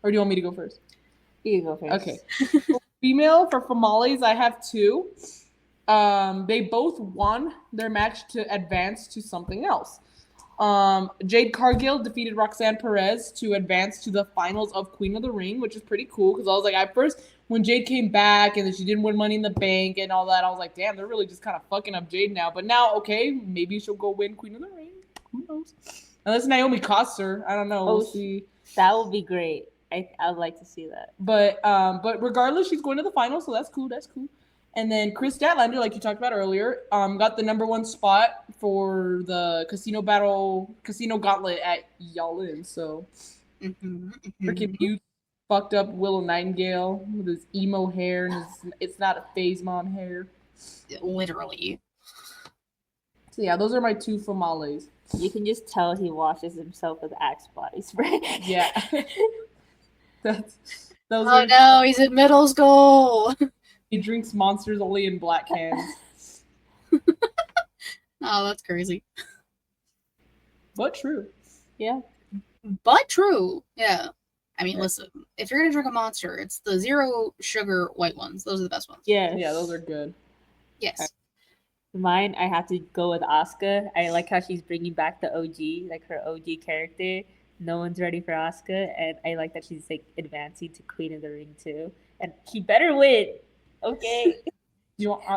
Speaker 2: Or do you want me to go first?
Speaker 3: You can go first.
Speaker 2: Okay. Female for Famales, I have 2. They both won their match to advance to something else. Jade Cargill defeated Roxanne Perez to advance to the finals of Queen of the Ring, which is pretty cool because I was like, at first, when Jade came back and then she didn't win Money in the Bank and all that, I was like, damn, they're really just kind of fucking up Jade now. But now, okay, maybe she'll go win Queen of the Ring. Who knows? Unless Naomi costs her. I don't know. We'll see.
Speaker 3: That would be great. I'd like to see that.
Speaker 2: But regardless, she's going to the finals, so that's cool. That's cool. And then Chris Statlander, like you talked about earlier, got the #1 spot for the Casino Gauntlet at Yalin. So freaking cute, fucked up Willow Nightingale with his emo hair and it's not a phase mom hair.
Speaker 1: Literally.
Speaker 2: So yeah, those are my 2 Famales.
Speaker 3: You can just tell he washes himself with Axe body spray.
Speaker 2: Yeah.
Speaker 1: No, he's in middle school.
Speaker 2: He drinks Monsters only in black cans.
Speaker 1: Oh, that's crazy.
Speaker 2: But true.
Speaker 3: Yeah.
Speaker 1: But true. Yeah. I mean, listen, if you're gonna drink a Monster, it's the 0 sugar white ones. Those are the best ones.
Speaker 3: Yeah.
Speaker 2: Yeah, those are good.
Speaker 1: Yes.
Speaker 3: Mine, I have to go with Asuka. I like how she's bringing back the OG, like her OG character. No one's ready for Asuka, and I like that she's like advancing to Queen of the Ring too. And he better win. Okay.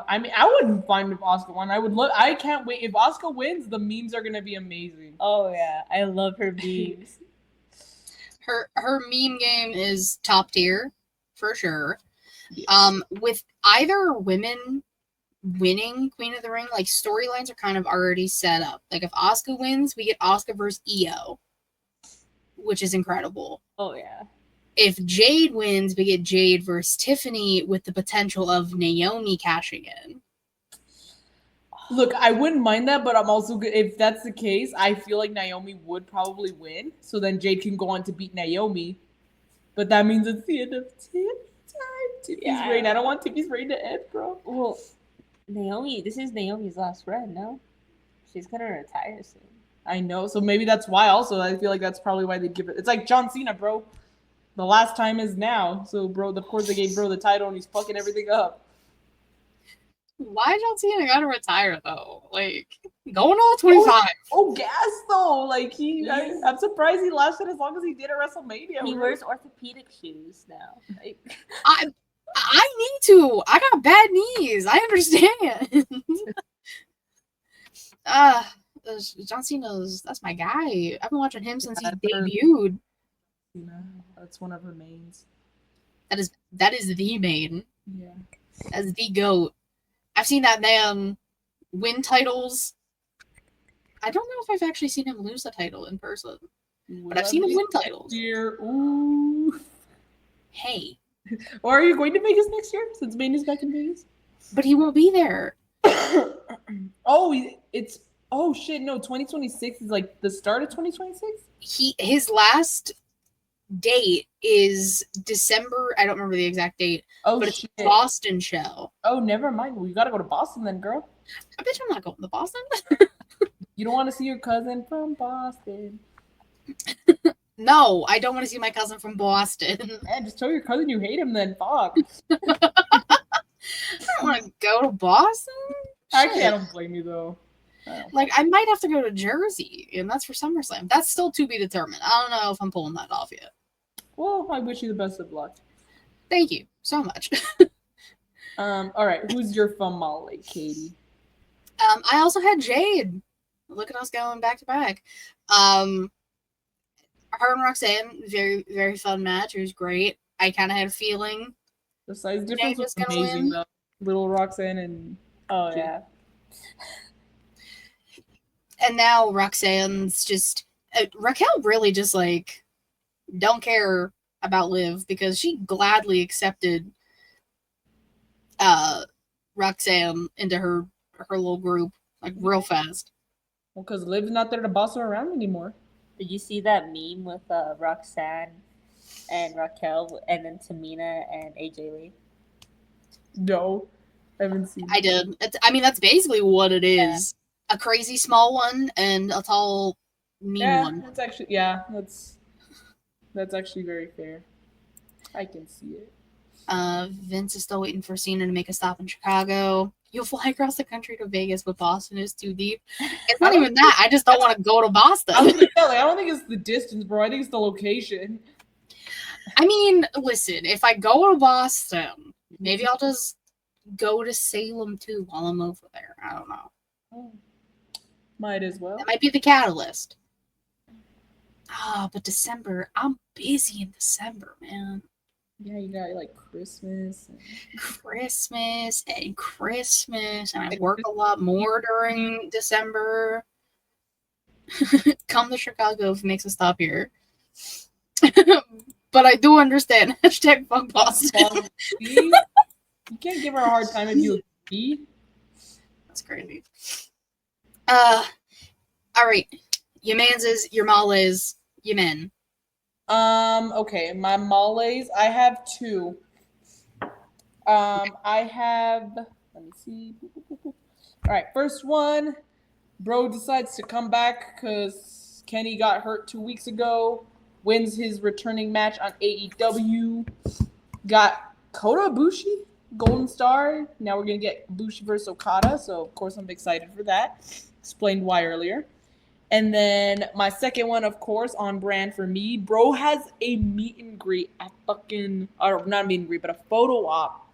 Speaker 2: I mean, I wouldn't mind if Asuka won. I can't wait. If Asuka wins, the memes are gonna be amazing.
Speaker 3: Oh yeah, I love her memes.
Speaker 1: Her meme game is top tier, for sure. Yes. With either women winning Queen of the Ring, like storylines are kind of already set up. Like if Asuka wins, we get Asuka versus Io, which is incredible.
Speaker 3: Oh yeah.
Speaker 1: If Jade wins, we get Jade versus Tiffany with the potential of Naomi cashing in.
Speaker 2: Look, I wouldn't mind that, but I'm also good. If that's the case, I feel like Naomi would probably win. So then Jade can go on to beat Naomi. But that means it's the end of Tiffany's reign. I don't want Tiffany's reign to end, bro.
Speaker 3: Well, this is Naomi's last run, no? She's gonna retire soon.
Speaker 2: I know, so maybe that's why also. I feel like that's probably why they give it. It's like John Cena, bro. The last time is now. So, bro, of course they gave bro the title and he's fucking everything up.
Speaker 1: Why John Cena gotta retire though? Like going all 25.
Speaker 2: Oh, gas though. Like I'm surprised he lasted as long as he did at WrestleMania.
Speaker 3: He wears orthopedic shoes now. Like,
Speaker 1: I need to. I got bad knees. I understand. John Cena's that's my guy. I've been watching him since he debuted.
Speaker 2: That's one of her mains.
Speaker 1: That is the main.
Speaker 2: Yeah.
Speaker 1: As the GOAT. I've seen that man win titles. I don't know if I've actually seen him lose a title in person. But I've seen him win titles.
Speaker 2: Ooh.
Speaker 1: Hey.
Speaker 2: Or are you going to Vegas next year since Maine is back in Vegas?
Speaker 1: But he won't be there.
Speaker 2: Oh shit, no, 2026 is like the start of 2026?
Speaker 1: His last date is December. I don't remember the exact date.
Speaker 2: Oh,
Speaker 1: but
Speaker 2: shit.
Speaker 1: It's a Boston show.
Speaker 2: Oh, never mind. Well, you gotta go to Boston then, girl.
Speaker 1: I bet I'm not going to Boston.
Speaker 2: You don't want to see your cousin from Boston.
Speaker 1: No, I don't want to see my cousin from Boston.
Speaker 2: Man, just tell your cousin you hate him then. Fuck.
Speaker 1: I don't want to go to Boston.
Speaker 2: I don't blame you though.
Speaker 1: Like, I might have to go to Jersey, and that's for SummerSlam. That's still to be determined. I don't know if I'm pulling that off yet.
Speaker 2: Well, I wish you the best of luck.
Speaker 1: Thank you so much.
Speaker 2: All right, who's your famale, Katie?
Speaker 1: I also had Jade. Look at us going back to back. Are her and Roxanne, very, very fun match. It was great. I kind of had a feeling
Speaker 2: The size
Speaker 1: Jay
Speaker 2: difference
Speaker 1: was
Speaker 2: was
Speaker 1: gonna
Speaker 2: amazing,
Speaker 1: win.
Speaker 2: though. Little Roxanne and
Speaker 3: Oh
Speaker 2: Jay.
Speaker 3: yeah.
Speaker 1: And now Roxanne's just Raquel really just like don't care about Liv because she gladly accepted Roxanne into her little group like real fast.
Speaker 2: Well, because Liv's not there to boss her around anymore.
Speaker 3: Did you see that meme with Roxanne and Raquel, and then Tamina and AJ Lee?
Speaker 2: No, I haven't seen.
Speaker 1: I did. I mean, that's basically what it is. A crazy small one and a tall, mean one.
Speaker 2: That's actually that's actually very fair. I can see it.
Speaker 1: Vince is still waiting for Cena to make a stop in Chicago. You'll fly across the country to Vegas, but Boston is too deep. It's not even that. I just don't want to go to Boston.
Speaker 2: I don't think it's the distance, bro. I think it's the location.
Speaker 1: I mean, listen, if I go to Boston, maybe I'll just go to Salem too while I'm over there. I don't know.
Speaker 2: Oh. Might as well.
Speaker 1: That might be the catalyst. But December, I'm busy in December, man.
Speaker 2: Yeah, you got like Christmas,
Speaker 1: and I work a lot more during December. Come to Chicago if it makes a stop here. But I do understand. Hashtag fuck Boston.
Speaker 2: You can't give her a hard time if you agree.
Speaker 1: That's crazy. All right. Your man's, your male's, your men.
Speaker 2: Okay, my moles, I have two. I have, let me see. All right, first one, bro decides to come back because Kenny got hurt 2 weeks ago, wins his returning match on AEW, got Kota Ibushi, Golden Star. Now we're going to get Ibushi versus Okada, so of course I'm excited for that. Explained why earlier. And then my second one, of course, on brand for me. Bro has a meet and greet at fucking, or not a meet and greet, but a photo op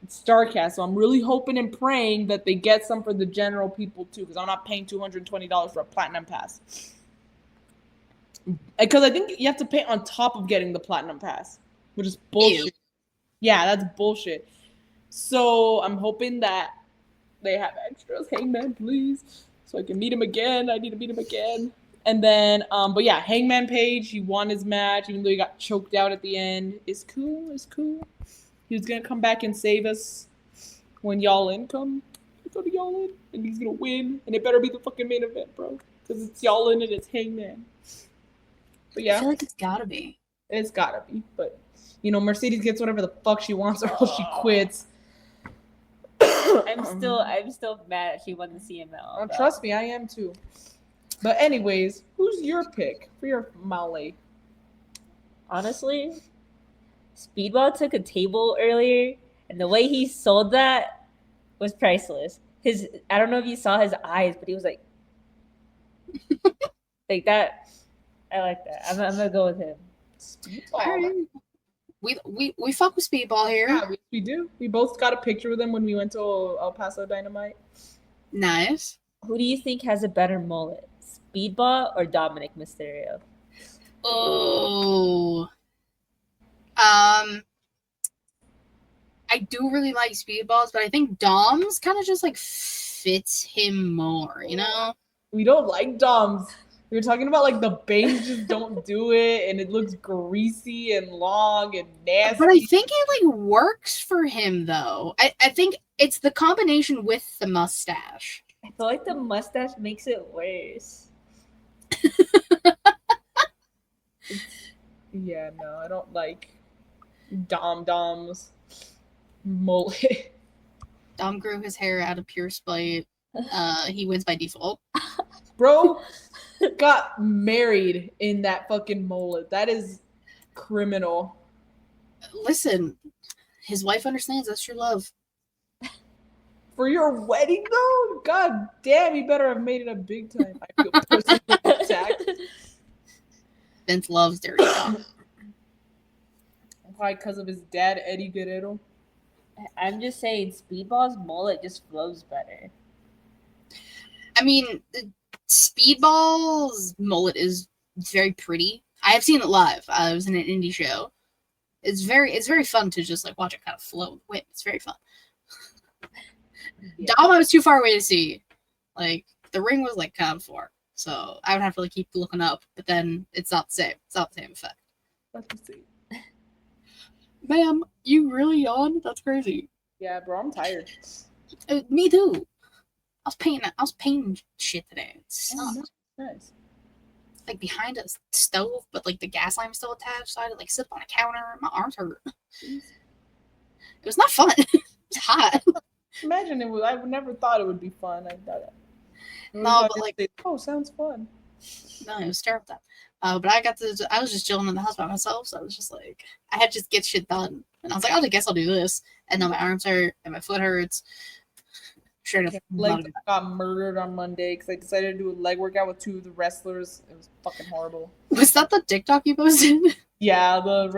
Speaker 2: at StarCast. So I'm really hoping and praying that they get some for the general people too, because I'm not paying $220 for a platinum pass. Because I think you have to pay on top of getting the platinum pass, which is bullshit.
Speaker 1: Ew.
Speaker 2: Yeah, that's bullshit. So I'm hoping that they have extras. Hangman, please. So I can meet him again. I need to meet him again. And then, but yeah, Hangman Page, he won his match, even though he got choked out at the end. It's cool. He was going to come back and save us when Y'all In come. Go to Y'all In, and he's going to win. And it better be the fucking main event, bro. Because it's Y'all In and it's Hangman. But yeah.
Speaker 1: I feel like it's gotta be.
Speaker 2: It's gotta be. But, you know, Mercedes gets whatever the fuck she wants or else she quits.
Speaker 3: I'm still mad that she won the CML.
Speaker 2: Trust me, I am too. But anyways, who's your pick for your Male?
Speaker 3: Honestly, Speedball took a table earlier, and the way he sold that was priceless. I don't know if you saw his eyes, but he was like like that. I like that. I'm gonna go with him.
Speaker 2: Speedball.
Speaker 1: We fuck with Speedball here.
Speaker 2: Yeah, we do. We both got a picture with him when we went to El Paso Dynamite.
Speaker 1: Nice.
Speaker 3: Who do you think has a better mullet, Speedball or Dominic Mysterio?
Speaker 1: Oh. I do really like Speedballs, but I think Dom's kind of just like fits him more, you know?
Speaker 2: We don't like Doms. We were talking about like the bangs just don't do it, and it looks greasy and long and nasty.
Speaker 1: But I think it like works for him though. I think it's the combination with the mustache.
Speaker 3: I feel like the mustache makes it worse.
Speaker 2: Yeah, no, I don't like Dom's mullet.
Speaker 1: Dom grew his hair out of pure spite. He wins by default.
Speaker 2: Bro got married in that fucking mullet. That is criminal.
Speaker 1: Listen, his wife understands. That's true love.
Speaker 2: For your wedding, though? God damn, you better have made it a big time. I feel personally attacked.
Speaker 1: Vince loves dirty Dom.
Speaker 2: Probably because of his dad, Eddie Guerrero.
Speaker 3: I'm just saying, Speedball's mullet just flows better.
Speaker 1: I mean, Speedball's mullet is It's very pretty. I have seen it live. It was in an indie show. It's very fun to just like watch it kind of flow with wind. It's very fun.
Speaker 3: Yeah.
Speaker 1: Dom, I was too far away to see. Like the ring was like kind of far, so I would have to like keep looking up. But then it's not the same. It's not the same effect.
Speaker 2: Let's see.
Speaker 1: Ma'am, you really yawned? That's crazy.
Speaker 2: Yeah, bro, I'm tired.
Speaker 1: Me too. I was painting shit today. It sucked.
Speaker 2: Nice.
Speaker 1: Like behind a stove, but like the gas line was still attached, so I had to like sit on a counter. My arms hurt. It was not fun. It was hot.
Speaker 2: Imagine it was. I never thought it would be fun. I thought.
Speaker 1: No, but like,
Speaker 2: oh, sounds fun.
Speaker 1: No, it was terrible. But I was just chilling in the house by myself, so I was just like, I had to just get shit done, and I was like, I guess I'll do this, and then my arms hurt and my foot hurts. Straight up,
Speaker 2: I got murdered on Monday because I decided to do a leg workout with 2 of the wrestlers. It was fucking horrible.
Speaker 1: Was that the TikTok you posted?
Speaker 2: Yeah, the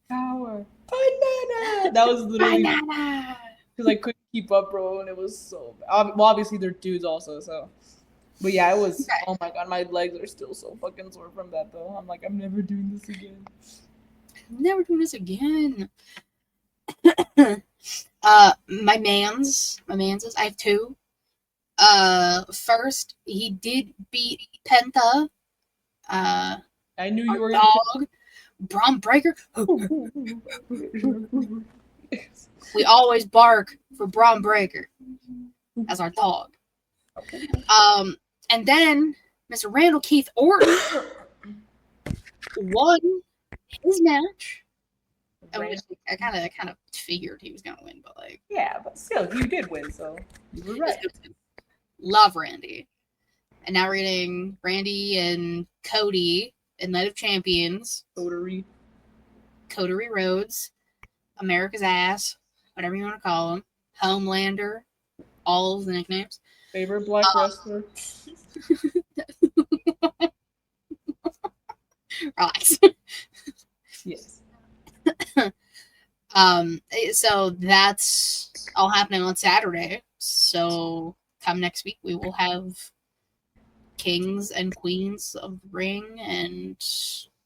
Speaker 2: power banana. That was literally because I couldn't keep up, bro, and it was so bad. Well, obviously they're dudes also, so. But yeah, it was. Okay. Oh my god, my legs are still so fucking sore from that though. I'm like, I'm never doing this again.
Speaker 1: Never doing this again. My man's. I have 2. First, he did beat Penta.
Speaker 2: I knew you were
Speaker 1: dog. Braun Breaker. We always bark for Braun Breaker as our dog.
Speaker 2: Okay.
Speaker 1: And then Mr. Randall Keith Orton won his match. I kind of figured he was gonna win, but like,
Speaker 2: yeah, but still, he did win, so you were right.
Speaker 1: Love Randy, and now we're getting Randy and Cody in Night of Champions.
Speaker 2: Coterie
Speaker 1: Rhodes, America's Ass, whatever you want to call him, Homelander, all of the nicknames.
Speaker 2: Favorite black wrestler.
Speaker 1: Relax.
Speaker 2: Yes.
Speaker 1: So that's all happening on Saturday. So come next week, we will have kings and queens of the ring and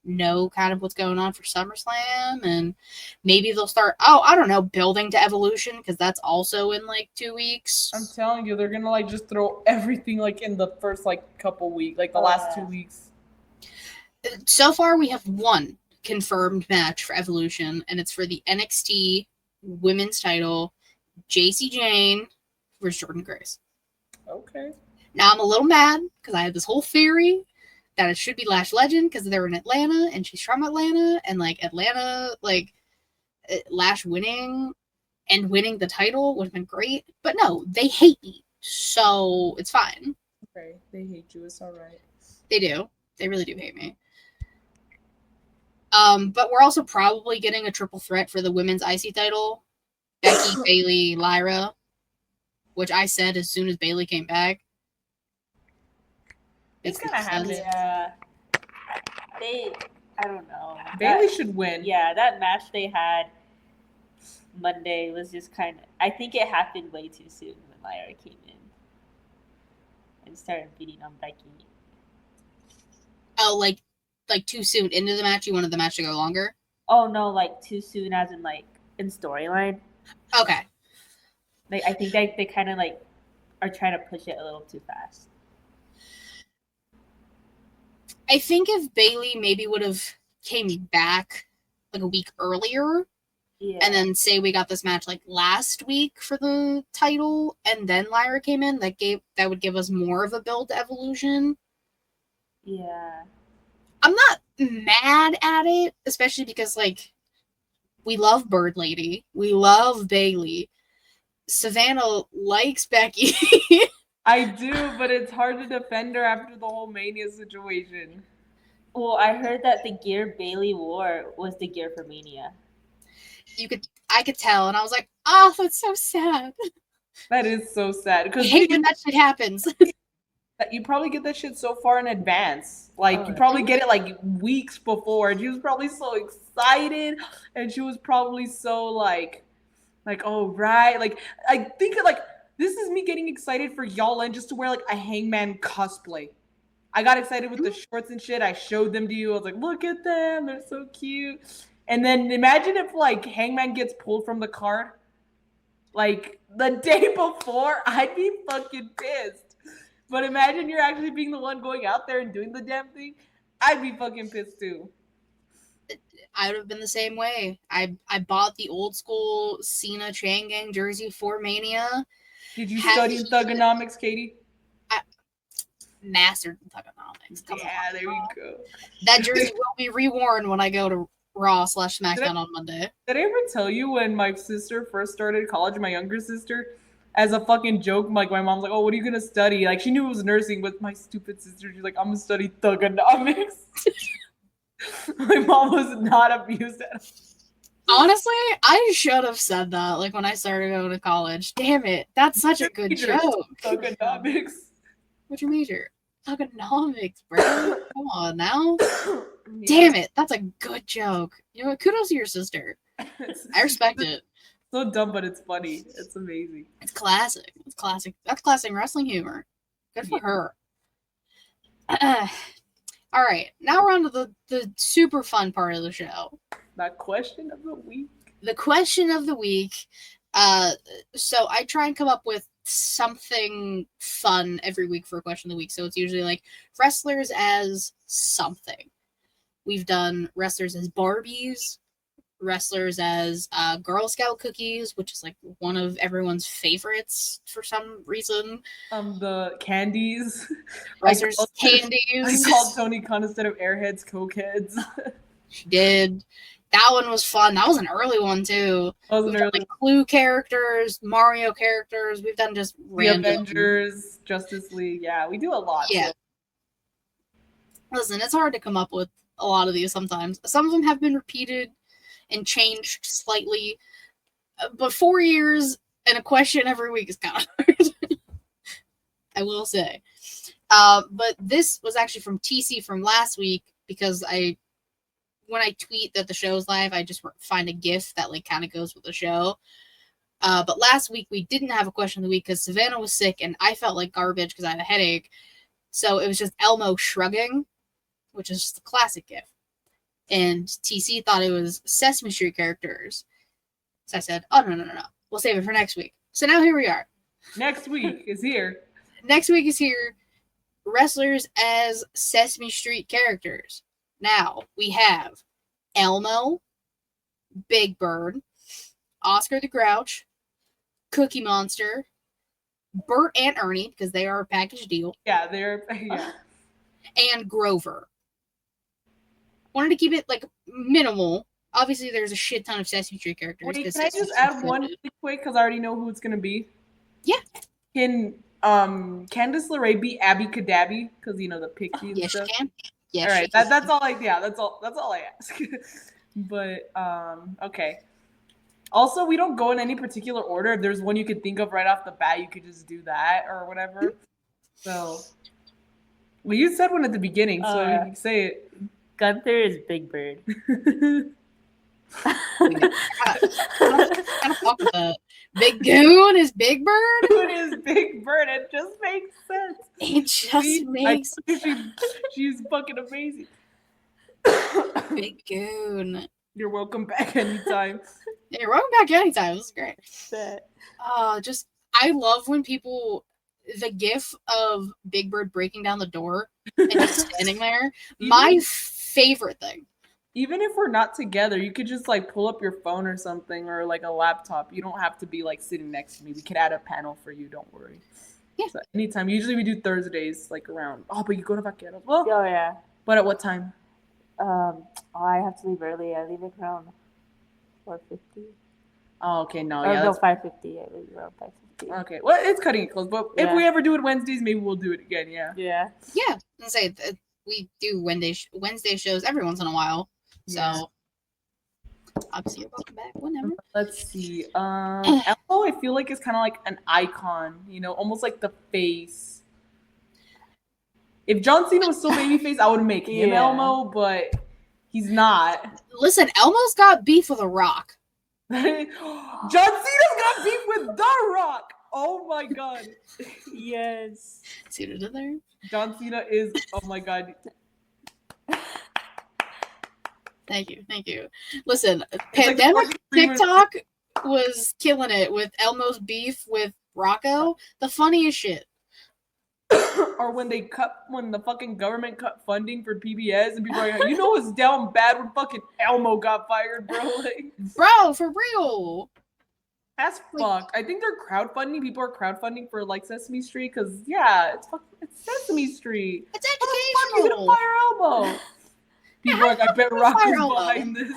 Speaker 1: know kind of what's going on for SummerSlam, and maybe they'll start, I don't know, building to Evolution, because that's also in like 2 weeks.
Speaker 2: I'm telling you, they're gonna like just throw everything like in the first like couple weeks, like the last 2 weeks.
Speaker 1: So far, we have 1 confirmed match for Evolution, and it's for the NXT Women's Title, JC Jane versus Jordan Grace.
Speaker 2: Okay.
Speaker 1: Now I'm a little mad because I have this whole theory that it should be Lash Legend because they're in Atlanta and she's from Atlanta, and like Atlanta, like Lash winning the title would have been great, but no, they hate me, so it's fine.
Speaker 2: Okay, they hate you. It's all right.
Speaker 1: They do. They really do hate me. But we're also probably getting a triple threat for the women's IC title. Becky, Bayley, Lyra, which I said as soon as Bayley came back.
Speaker 2: It's gonna happen.
Speaker 3: Yeah. I don't know.
Speaker 2: Bayley should win.
Speaker 3: Yeah, that match they had Monday was just kind of, I think it happened way too soon when Lyra came in and started beating on Becky.
Speaker 1: Oh, like too soon into the match? You wanted the match to go longer?
Speaker 3: Oh no, like too soon as in like in storyline.
Speaker 1: Okay.
Speaker 3: Like I think they kind of like are trying to push it a little too fast.
Speaker 1: I think if Bayley maybe would have came back like a week earlier, and then say we got this match like last week for the title, and then Lyra came in, that would give us more of a build to Evolution.
Speaker 3: Yeah.
Speaker 1: I'm not mad at it, especially because like we love Bird Lady, we love Bayley. Savannah likes Becky.
Speaker 2: I do, but it's hard to defend her after the whole Mania situation.
Speaker 3: Well, I heard that the gear Bayley wore was the gear for Mania.
Speaker 1: I could tell, and I was like, oh, that's so sad.
Speaker 2: That is so sad.
Speaker 1: I hate when that shit happens.
Speaker 2: You probably get that shit so far in advance. Like, you probably get it like weeks before, and she was probably so excited, and she was probably so like, oh, right. Like, I think like, this is me getting excited for y'all and just to wear like a Hangman cosplay. I got excited with the shorts and shit. I showed them to you. I was like, look at them. They're so cute. And then imagine if like Hangman gets pulled from the card like the day before. I'd be fucking pissed. But imagine you're actually being the one going out there and doing the damn thing. I'd be fucking pissed too.
Speaker 1: I would have been the same way. I bought the old school Cena Chain Gang jersey for Mania.
Speaker 2: Did you study thugonomics, Katie?
Speaker 1: Mastered thugonomics.
Speaker 2: Come on. There you go.
Speaker 1: That jersey will be reworn when I go to Raw / SmackDown on Monday.
Speaker 2: Did I ever tell you when my sister first started college, my younger sister, as a fucking joke, like my mom's like, oh, what are you gonna study? Like she knew it was nursing, but my stupid sister, she's like, I'm gonna study thugonomics. My mom was not amused at it.
Speaker 1: Honestly, I should have said that like when I started going to college. Damn it. That's such a good joke.
Speaker 2: Thugonomics.
Speaker 1: What's your major? Thugonomics, bro. Come on now. Damn it. That's a good joke. You know what? Kudos to your sister. I respect it.
Speaker 2: So dumb, but it's funny. It's amazing.
Speaker 1: It's classic. It's classic. That's classic wrestling humor. Good for her. All right. Now we're on to the super fun part of the show.
Speaker 2: The question of the week.
Speaker 1: The question of the week. So I try and come up with something fun every week for a question of the week. So it's usually like wrestlers as something. We've done wrestlers as Barbies, wrestlers as Girl Scout cookies, which is like one of everyone's favorites for some reason.
Speaker 2: The candies.
Speaker 1: Wrestlers as candies.
Speaker 2: I called Tony Khan instead of Airheads Cokeheads.
Speaker 1: She did. That one was fun. That was an early one too. We've done like Clue characters, Mario characters. We've done just random.
Speaker 2: The Avengers, Justice League. Yeah, we do a lot.
Speaker 1: Yeah.
Speaker 2: So.
Speaker 1: Listen, it's hard to come up with a lot of these sometimes. Some of them have been repeated and changed slightly. But 4 years and a question every week is kind of hard. I will say. But this was actually from TC from last week because when I tweet that the show's live, I just find a GIF that like kind of goes with the show. But last week we didn't have a question of the week because Savannah was sick and I felt like garbage because I had a headache. So it was just Elmo shrugging, which is just a classic GIF. And TC thought it was Sesame Street characters. So I said, oh, no. We'll save it for next week. So now here we are.
Speaker 2: Next week is here.
Speaker 1: Next week is here. Wrestlers as Sesame Street characters. Now, we have Elmo, Big Bird, Oscar the Grouch, Cookie Monster, Bert and Ernie, because they are a package deal.
Speaker 2: Yeah, they're... Yeah.
Speaker 1: And Grover. Wanted to keep it, like, minimal. Obviously, there's a shit ton of Sesame Street characters.
Speaker 2: Wait, can I just add one really quick, because I already know who it's going to be?
Speaker 1: Yeah.
Speaker 2: Can Candice LeRae be Abby Cadabby? Because, you know, the pixie and
Speaker 1: yes,
Speaker 2: stuff.
Speaker 1: Yes, she can. Yes,
Speaker 2: all right, that's all. That's all I ask. But okay. Also, we don't go in any particular order. If there's one you could think of right off the bat, you could just do that or whatever. So, well, you said one at the beginning, so you can say it.
Speaker 3: Gunther is Big Bird.
Speaker 1: Big Goon is Big Bird?
Speaker 2: Goon is Big Bird. It just makes sense.
Speaker 1: It just makes sense.
Speaker 2: She's fucking amazing.
Speaker 1: Big Goon.
Speaker 2: You're welcome back anytime.
Speaker 1: Yeah, you're welcome back anytime. This is great. I love when people, the gif of Big Bird breaking down the door and just standing there. My favorite thing.
Speaker 2: Even if we're not together, you could just like pull up your phone or something or like a laptop. You don't have to be like sitting next to me. We could add a panel for you. Don't worry.
Speaker 1: Yeah.
Speaker 2: So anytime. Usually we do Thursdays like around. Oh, but you go to Vaqueros. Well,
Speaker 3: oh yeah.
Speaker 2: But at what time?
Speaker 3: I have to leave early. I leave around 4:50.
Speaker 2: Oh, okay. No,
Speaker 3: yeah. No, 5:50. I leave around 5:50.
Speaker 2: Okay. Well, it's cutting it close. But if we ever do it Wednesdays, maybe we'll do it again. Yeah.
Speaker 3: Yeah.
Speaker 1: Yeah. Let's say we do Wednesday shows every once in a while. So, obviously, you're welcome back whenever.
Speaker 2: Let's see. Elmo, I feel like is kind of like an icon, you know, almost like the face. If John Cena was still babyface, I would make him Elmo, but he's not.
Speaker 1: Listen, Elmo's got beef with The Rock.
Speaker 2: John Cena's got beef with The Rock. Oh my god.
Speaker 3: Yes.
Speaker 1: See what I did there?
Speaker 2: John Cena is. Oh my god.
Speaker 1: Thank you. Listen,
Speaker 2: It's
Speaker 1: pandemic
Speaker 2: like
Speaker 1: TikTok was killing it with Elmo's beef with Rocco. The funniest shit.
Speaker 2: Or when the fucking government cut funding for PBS and people are like, you know what's down bad when fucking Elmo got fired, bro? Like,
Speaker 1: Bro, for real.
Speaker 2: that's fucked. I think they're crowdfunding. People are crowdfunding for like Sesame Street because it's Sesame Street.
Speaker 1: It's
Speaker 2: How the fuck you
Speaker 1: educational.
Speaker 2: gonna fire Elmo? People are like, I bet Rocco's
Speaker 1: Fire Elmo.
Speaker 2: behind this.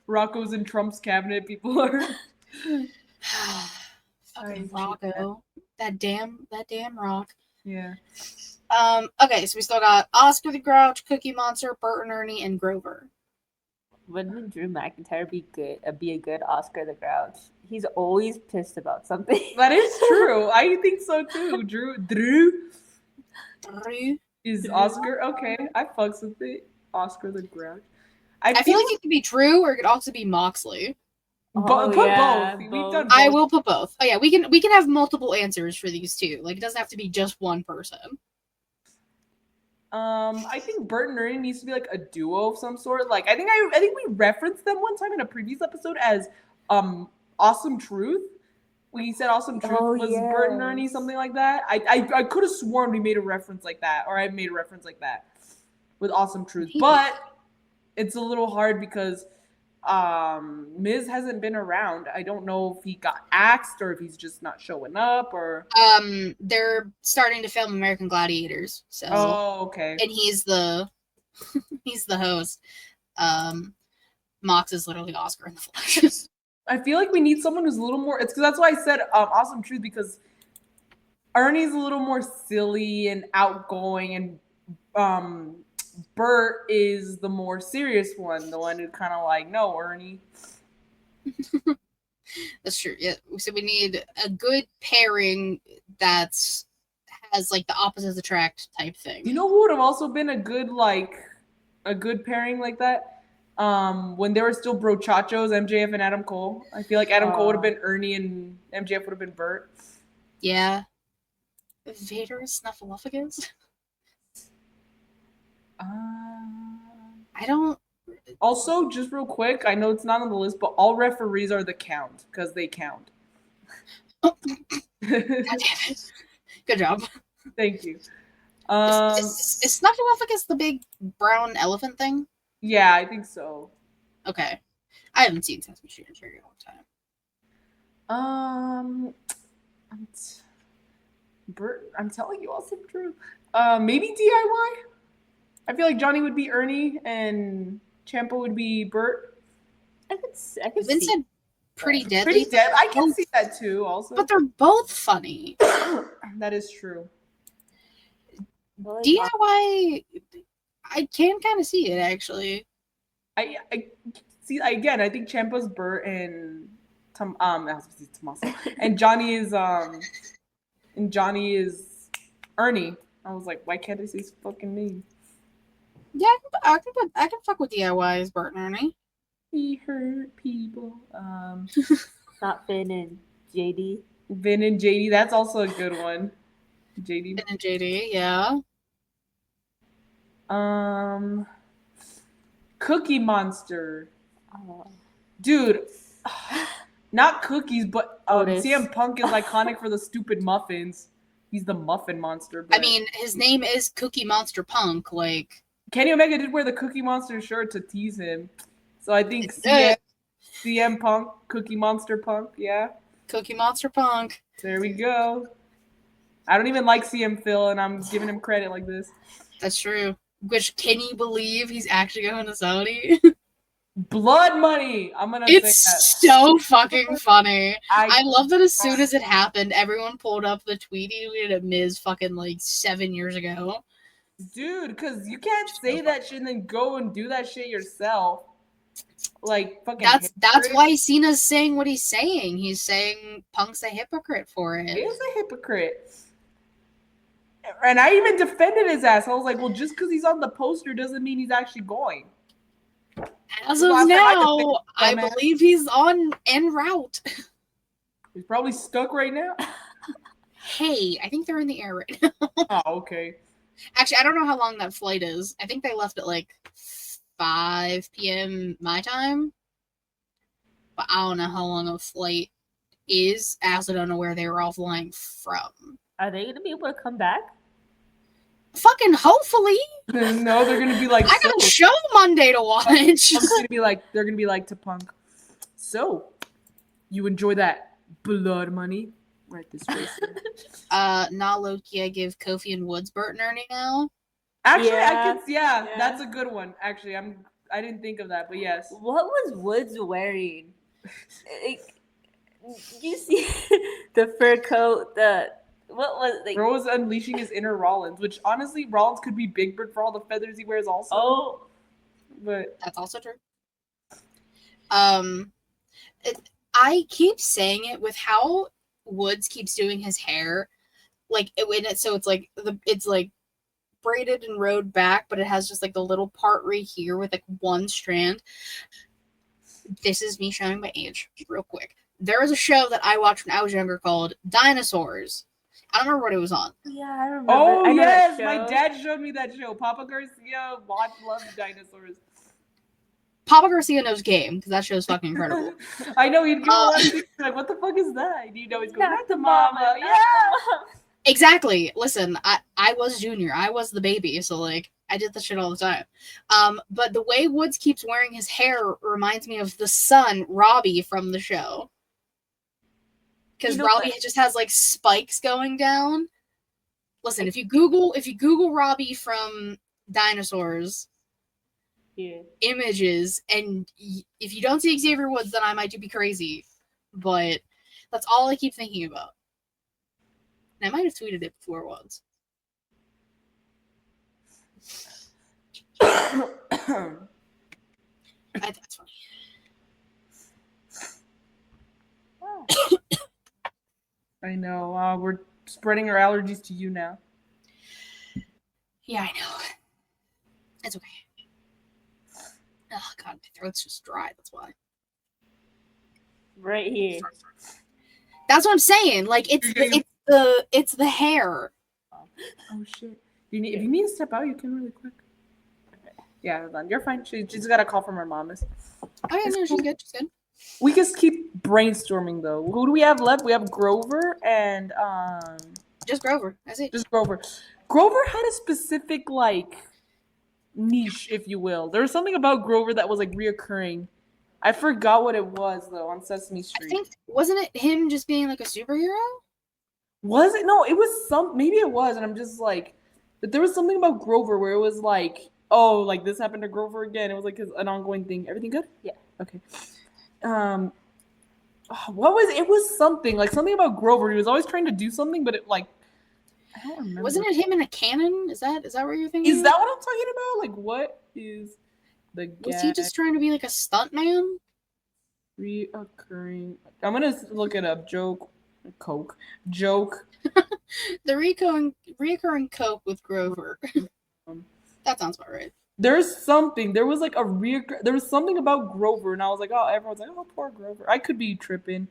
Speaker 2: Rocco's in Trump's cabinet. People are.
Speaker 1: Fucking Rocco. That damn rock.
Speaker 2: Yeah.
Speaker 1: Okay, so we still got Oscar the Grouch, Cookie Monster, Bert and Ernie, and Grover.
Speaker 3: Wouldn't Drew McIntyre be a good Oscar the Grouch? He's always pissed about something.
Speaker 2: That is true. I think so too. Drew is Oscar. Okay, I fucks with it. Oscar the Grouch.
Speaker 1: I feel like it could be Drew or it could also be Moxley.
Speaker 2: Put both. We've done both.
Speaker 1: I will put both. Oh yeah, we can have multiple answers for these two. Like it doesn't have to be just one person.
Speaker 2: I think Bert and Ernie needs to be like a duo of some sort. Like I think we referenced them one time in a previous episode as Awesome Truth. We said Awesome Truth was Bert and Ernie, something like that. I could have sworn we made a reference like that, or I made a reference like that with Awesome Truth. But it's a little hard because Miz hasn't been around. I don't know if he got axed or if he's just not showing up or
Speaker 1: they're starting to film American Gladiators. So
Speaker 2: okay.
Speaker 1: And he's the host. Mox is literally Oscar in the flesh.
Speaker 2: I feel like we need someone who's a little more. It's because that's why I said Awesome Truth, because Ernie's a little more silly and outgoing, and Bert is the more serious one, the one who kind of like, no, Ernie.
Speaker 1: That's true. Yeah. So we need a good pairing that's has like the opposites attract type thing.
Speaker 2: You know who would have also been a good pairing like that? When they were still brochachos, MJF and Adam Cole. I feel like Adam Cole would have been Ernie and MJF would have been Bert.
Speaker 1: Yeah. Vader is Snuffleupagus? I don't.
Speaker 2: Also, just real quick, I know it's not on the list, but all referees are the count because they count.
Speaker 1: God damn it. Good job.
Speaker 2: Thank you.
Speaker 1: Is Snuffleupagus the big brown elephant thing?
Speaker 2: Yeah, I think so.
Speaker 1: Okay. I haven't seen Sesame Street in a very long time.
Speaker 2: Bert, I'm telling you all some truth. Maybe DIY? I feel like Johnny would be Ernie and Ciampa would be Bert.
Speaker 3: I could
Speaker 1: Vince
Speaker 3: see.
Speaker 1: said pretty deadly.
Speaker 2: Pretty dead. I can see that too, also.
Speaker 1: But they're both funny.
Speaker 2: That is true.
Speaker 1: DIY, I can kind of see it actually.
Speaker 2: I see again. I think Ciampa's Bert and Tommaso and Johnny is Ernie. I was like, why can't I say his fucking name?
Speaker 1: Yeah, I can fuck with DIY as Bert and Ernie.
Speaker 2: He hurt people.
Speaker 3: Not Finn and JD.
Speaker 2: Vin and JD. That's also a good one. JD.
Speaker 1: Finn and JD, yeah.
Speaker 2: Cookie Monster. Dude. Not cookies, but CM Punk is iconic for the stupid muffins. He's the muffin monster. But
Speaker 1: I mean, his name is Cookie Monster Punk. Like
Speaker 2: Kenny Omega did wear the Cookie Monster shirt to tease him. So I think CM Punk, Cookie Monster Punk, yeah.
Speaker 1: Cookie Monster Punk.
Speaker 2: There we go. I don't even like CM Phil, and I'm giving him credit like this.
Speaker 1: That's true. Which, can you believe he's actually going to Saudi?
Speaker 2: Blood money. I'm gonna say that.
Speaker 1: It's so fucking funny. I love that as soon as it happened, everyone pulled up the tweet he tweeted at Miz fucking like 7 years ago.
Speaker 2: Dude, because you can't say that shit and then go and do that shit yourself. Like fucking.
Speaker 1: That's why Cena's saying what he's saying. He's saying Punk's a hypocrite for it.
Speaker 2: He is a hypocrite. And I even defended his ass. I was like, well, just because he's on the poster doesn't mean he's actually going.
Speaker 1: As of now, I believe he's en route.
Speaker 2: He's probably stuck right now.
Speaker 1: Hey, I think they're in the air right now.
Speaker 2: Oh, okay.
Speaker 1: Actually, I don't know how long that flight is. I think they left at like 5 p.m. my time. But I don't know how long a flight is. I also don't know where they were all flying from.
Speaker 3: Are they gonna be able to come back?
Speaker 1: Fucking hopefully.
Speaker 2: No, they're gonna be like.
Speaker 1: I got a show Monday to watch.
Speaker 2: They're gonna be like to Punk. So, you enjoy that blood money? Right this way.
Speaker 1: Nah, Loki, I give Kofi and Woods Burt and Ernie now.
Speaker 2: Actually,
Speaker 3: Yeah.
Speaker 2: yeah, that's a good one. Actually, I didn't think of that, but yes.
Speaker 3: What was Woods wearing? You see the fur coat, what was like?
Speaker 2: Bro was unleashing his inner Rollins, which honestly, Rollins could be Big Bird for all the feathers he wears also.
Speaker 3: Oh,
Speaker 2: but
Speaker 1: that's also true. I keep saying it with how Woods keeps doing his hair, like so it's like braided and rowed back, but it has just like the little part right here with like one strand. This is me showing my age real quick. There was a show that I watched when I was younger called Dinosaurs. I don't remember what it was on.
Speaker 3: yeah, I remember.
Speaker 2: Oh,
Speaker 3: I know
Speaker 2: yes,
Speaker 3: that
Speaker 2: my
Speaker 3: show.
Speaker 2: dad showed me that show. Papa Garcia loved dinosaurs.
Speaker 1: Papa Garcia knows game because that show is fucking incredible.
Speaker 2: I know, he'd go around and be like, what the fuck is that? And you know he's going,
Speaker 3: Not
Speaker 2: not the mama. Yeah.
Speaker 1: Exactly. Listen, I was Junior. I was the baby, so like I did that shit all the time. But the way Woods keeps wearing his hair reminds me of the son, Robbie, from the show. Because Robbie just has like spikes going down. Listen, if you Google Robbie from Dinosaurs images, and if you don't see Xavier Woods, then I might be crazy. But that's all I keep thinking about. And I might have tweeted it before once. I think that's funny.
Speaker 2: I know. We're spreading our allergies to you now.
Speaker 1: Yeah, I know. It's okay. Oh god, my throat's just dry. That's why.
Speaker 3: Right here.
Speaker 1: That's what I'm saying. Like it's the hair.
Speaker 2: Oh shit! If you need to step out, you can really quick. Yeah, hold on. You're fine. She's got a call from her mom.
Speaker 1: Oh yeah, no, she's good. She's good.
Speaker 2: We just keep brainstorming though. Who do we have left? We have Grover and
Speaker 1: just Grover. That's it.
Speaker 2: Just Grover. Grover had a specific like niche, if you will. There was something about Grover that was like reoccurring. I forgot what it was though on Sesame Street.
Speaker 1: I think wasn't it him just being like a superhero?
Speaker 2: Was it? No, it was maybe it was, and I'm just like, but there was something about Grover where it was like, oh, like this happened to Grover again. It was like an ongoing thing. Everything good?
Speaker 3: Yeah.
Speaker 2: Okay. What was it? Was something about Grover. He was always trying to do something, but it like I don't remember.
Speaker 1: Wasn't it him in a cannon? Is that what you're thinking?
Speaker 2: Is that what I'm talking about? Like, what is the gag?
Speaker 1: Was he just trying to be like a stunt man?
Speaker 2: Reoccurring. I'm gonna look it up. Joke.
Speaker 1: The reoccurring coke with Grover. That sounds about right.
Speaker 2: There was something about Grover, and I was like, oh, everyone's like, oh, poor Grover. I could be tripping.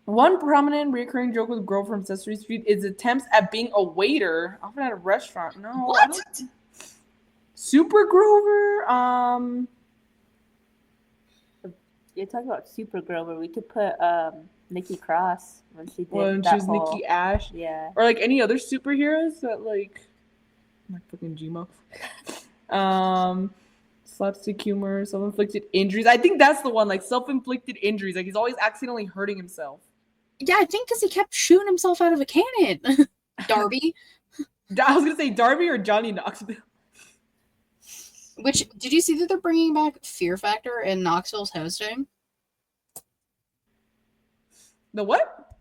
Speaker 2: One prominent recurring joke with Grover from Sesame Street is attempts at being a waiter, often at a restaurant. No,
Speaker 1: what?
Speaker 2: Super Grover.
Speaker 3: You're talking about Super Grover. We could put Nikki Cross when she did
Speaker 2: when
Speaker 3: that
Speaker 2: she was Nikki Ash.
Speaker 3: Yeah.
Speaker 2: Or like any other superheroes that like fucking Gmo. Slapstick humor, self-inflicted injuries. I think that's the one, like self-inflicted injuries. Like he's always accidentally hurting himself.
Speaker 1: Yeah, I think because he kept shooting himself out of a cannon. Darby.
Speaker 2: I was gonna say Darby or Johnny Knoxville.
Speaker 1: Which, did you see that they're bringing back Fear Factor and Knoxville's hosting?
Speaker 2: The what?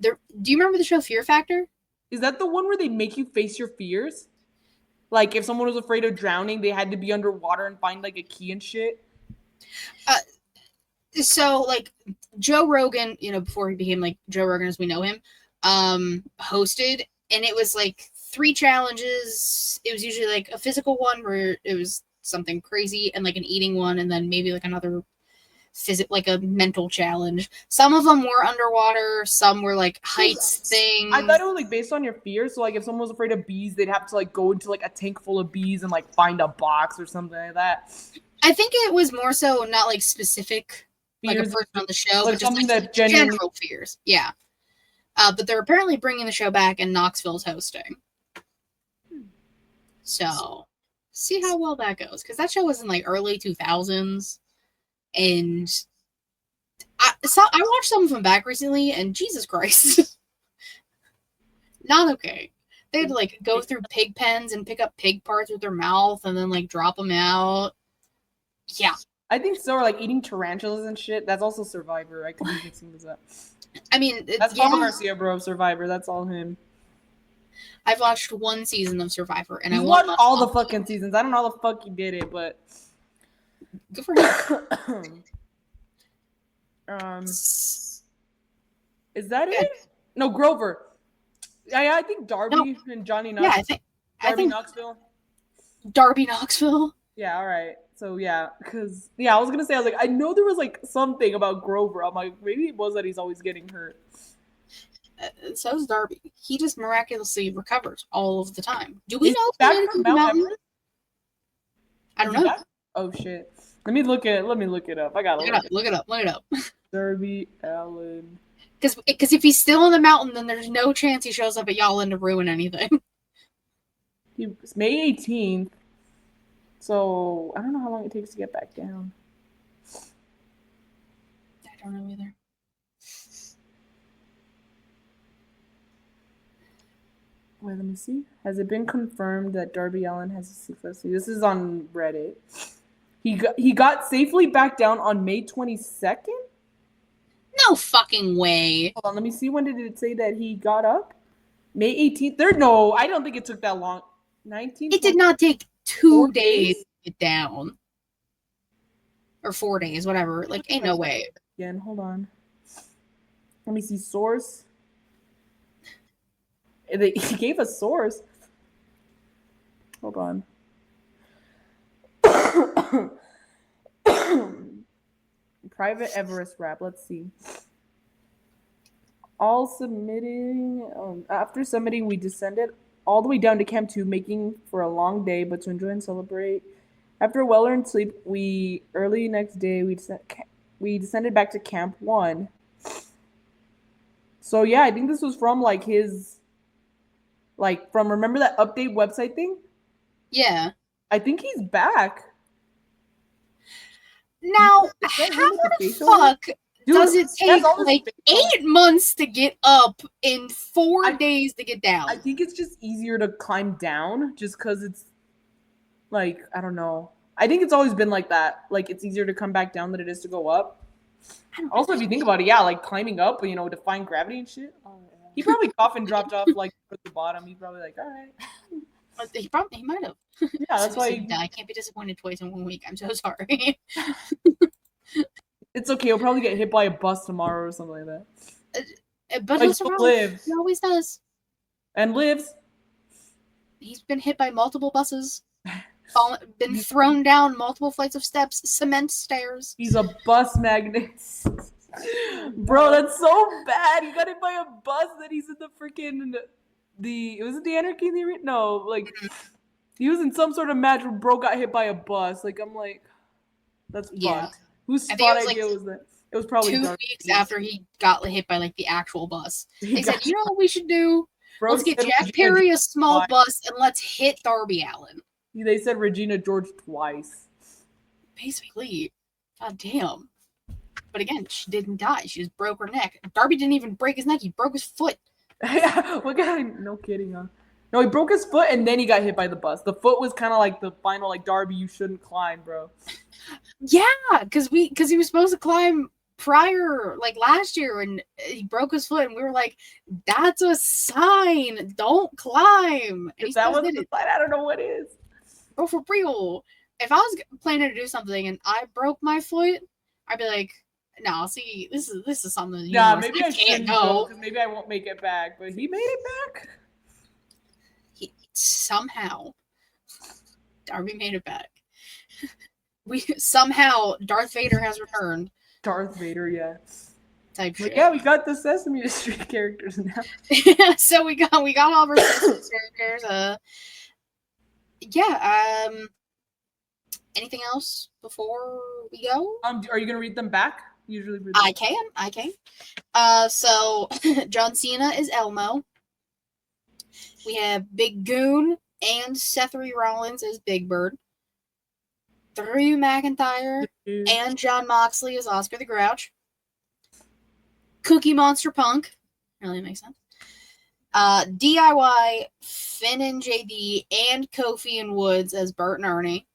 Speaker 1: Do you remember the show Fear Factor?
Speaker 2: Is that the one where they make you face your fears? Like, if someone was afraid of drowning, they had to be underwater and find, like, a key and shit?
Speaker 1: So, like, Joe Rogan, before he became, like, Joe Rogan as we know him, hosted, and it was, like, 3 challenges. It was usually, like, a physical one where it was something crazy, and, like, an eating one, and then maybe, like, another like a mental challenge. Some of them were underwater, some were like heights things.
Speaker 2: I thought it was like based on your fears. So like if someone was afraid of bees, they'd have to like go into like a tank full of bees and like find a box or something like that.
Speaker 1: I think it was more so not like specific, fears, like a person on the show,
Speaker 2: like
Speaker 1: but just like that general fears. Yeah. But they're apparently bringing the show back and Knoxville's hosting. So, see how well that goes. Because that show was in like early 2000s. And I watched some of them back recently, and Jesus Christ. Not okay. They'd like go through pig pens and pick up pig parts with their mouth and then like drop them out. Yeah.
Speaker 2: I think so, or like eating tarantulas and shit. That's also Survivor. I could be mixing this up.
Speaker 1: I mean,
Speaker 2: that's Pablo Garcia, bro. Survivor. That's all him.
Speaker 1: I've watched one season of Survivor, and I
Speaker 2: watched all the fucking seasons. I don't know how the fuck he did it, but
Speaker 1: good for him.
Speaker 2: Is that it? No, Grover. Yeah, I think Darby and Johnny Knoxville.
Speaker 1: Yeah,
Speaker 2: I think Knoxville.
Speaker 1: Darby Knoxville.
Speaker 2: Yeah, all right. So yeah, because I was gonna say, I was like, I know there was like something about Grover. I'm like, maybe it was that he's always getting hurt.
Speaker 1: So's Darby. He just miraculously recovers all of the time. Do we know
Speaker 2: back from Mount Everest?
Speaker 1: I don't know.
Speaker 2: Oh shit! Let me look it up. I gotta
Speaker 1: look it up.
Speaker 2: Darby Allin.
Speaker 1: Because if he's still on the mountain, then there's no chance he shows up at Y'all to ruin anything.
Speaker 2: It's May 18th. So, I don't know how long it takes to get back down.
Speaker 1: I don't know either.
Speaker 2: Wait, let me see. Has it been confirmed that Darby Allin has a success? This is on Reddit. He got safely back down on May 22nd?
Speaker 1: No fucking way.
Speaker 2: Hold on, let me see. When did it say that he got up? May 18th? No, I don't think it took that long. 19th?
Speaker 1: It did not take 2 days to get down. Or 4 days, whatever. Like, ain't no way.
Speaker 2: Again, hold on. Let me see. Source. He gave a source. Hold on. Private Everest rap. Let's see. All submitting. After submitting, we descended all the way down to Camp 2, making for a long day, but to enjoy and celebrate. After a well-earned sleep, early next day, we descended back to Camp 1. So yeah, I think this was from like his, like from, remember that update website thing?
Speaker 1: Yeah.
Speaker 2: I think he's back.
Speaker 1: Now, how the fuck does it take like 8 months to get up and 4 days to get down?
Speaker 2: I think it's just easier to climb down just because it's like, I don't know. I think it's always been like that. Like, it's easier to come back down than it is to go up. Also, if you think about it, yeah, like climbing up, defying gravity and shit. Oh, yeah. He probably coffin dropped off like at the bottom. He's probably like, all right.
Speaker 1: He might have.
Speaker 2: Yeah, that's why
Speaker 1: I can't be disappointed twice in 1 week. I'm so sorry.
Speaker 2: It's okay. He'll probably get hit by a bus tomorrow or something like that.
Speaker 1: But he'll survive. Lives. He always does.
Speaker 2: And lives.
Speaker 1: He's been hit by multiple buses. Been thrown down multiple flights of steps, cement stairs.
Speaker 2: He's a bus magnet. Bro, that's so bad. He got hit by a bus, then he's in the freaking was it the Anarchy in the Arena? No, like he was in some sort of match where bro got hit by a bus. Like, I'm like, that's fucked. Whose spot idea was that? It was probably
Speaker 1: 2 weeks after he got hit by like the actual bus. They said, you know what we should do?
Speaker 2: Bro,
Speaker 1: let's get Jack Perry a small bus and let's hit Darby Allin.
Speaker 2: They said Regina George twice.
Speaker 1: Basically. God damn. But again, she didn't die. She just broke her neck. Darby didn't even break his neck. He broke his foot.
Speaker 2: Yeah, what guy? No kidding, huh? No, he broke his foot and then he got hit by the bus. The foot was kind of like the final, like, Darby, you shouldn't climb, bro.
Speaker 1: Yeah, because he was supposed to climb prior, like last year, and he broke his foot, and we were like, that's a sign. Don't climb. And
Speaker 2: if that wasn't a sign, I don't know what is.
Speaker 1: Bro, for real. If I was planning to do something and I broke my foot, I'd be like, no, see, this is something.
Speaker 2: Yeah, maybe I can't go because maybe I won't make it back. But he made it back.
Speaker 1: Somehow, Darby made it back. Somehow Darth Vader has returned.
Speaker 2: Darth Vader, yeah.
Speaker 1: Type
Speaker 2: But
Speaker 1: shit.
Speaker 2: yeah, we got the Sesame Street characters now.
Speaker 1: So we got all of our Sesame Street characters. Anything else before we go?
Speaker 2: Are you gonna read them back? Usually read them.
Speaker 1: I can. So John Cena is Elmo. We have Big Goon and Seth Rollins as Big Bird. Drew McIntyre and John Moxley as Oscar the Grouch. Cookie Monster Punk. Really makes sense. DIY, Finn and JD, and Kofi and Woods as Bert and Ernie.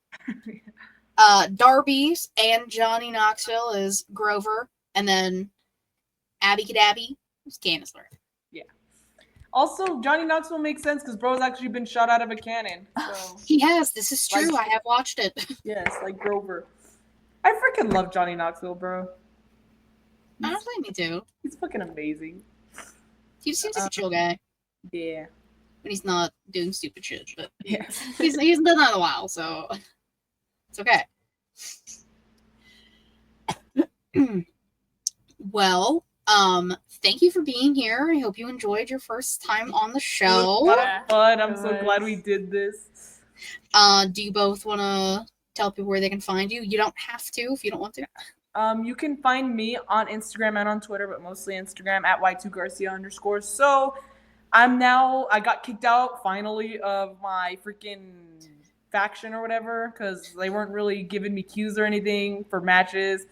Speaker 1: Darby's and Johnny Knoxville as Grover. And then Abby Cadabby is Candice LeRae.
Speaker 2: Yeah. Also, Johnny Knoxville makes sense because bro's actually been shot out of a cannon. So.
Speaker 1: He has. This is true. I have watched it.
Speaker 2: Yes, like Grover. I freaking love Johnny Knoxville, bro.
Speaker 1: Honestly, me too.
Speaker 2: He's fucking amazing.
Speaker 1: He seems like a chill guy.
Speaker 2: Yeah.
Speaker 1: When he's not doing stupid shit. But
Speaker 2: yeah.
Speaker 1: he's done that in a while, so it's okay. Well, thank you for being here. I hope you enjoyed your first time on the show.
Speaker 2: Fun. I'm so glad we did this.
Speaker 1: Do you both want to tell people where they can find you? You don't have to if you don't want to.
Speaker 2: You can find me on Instagram and on Twitter, but mostly Instagram at y2garcia_. So I got kicked out finally of my freaking faction or whatever because they weren't really giving me cues or anything for matches.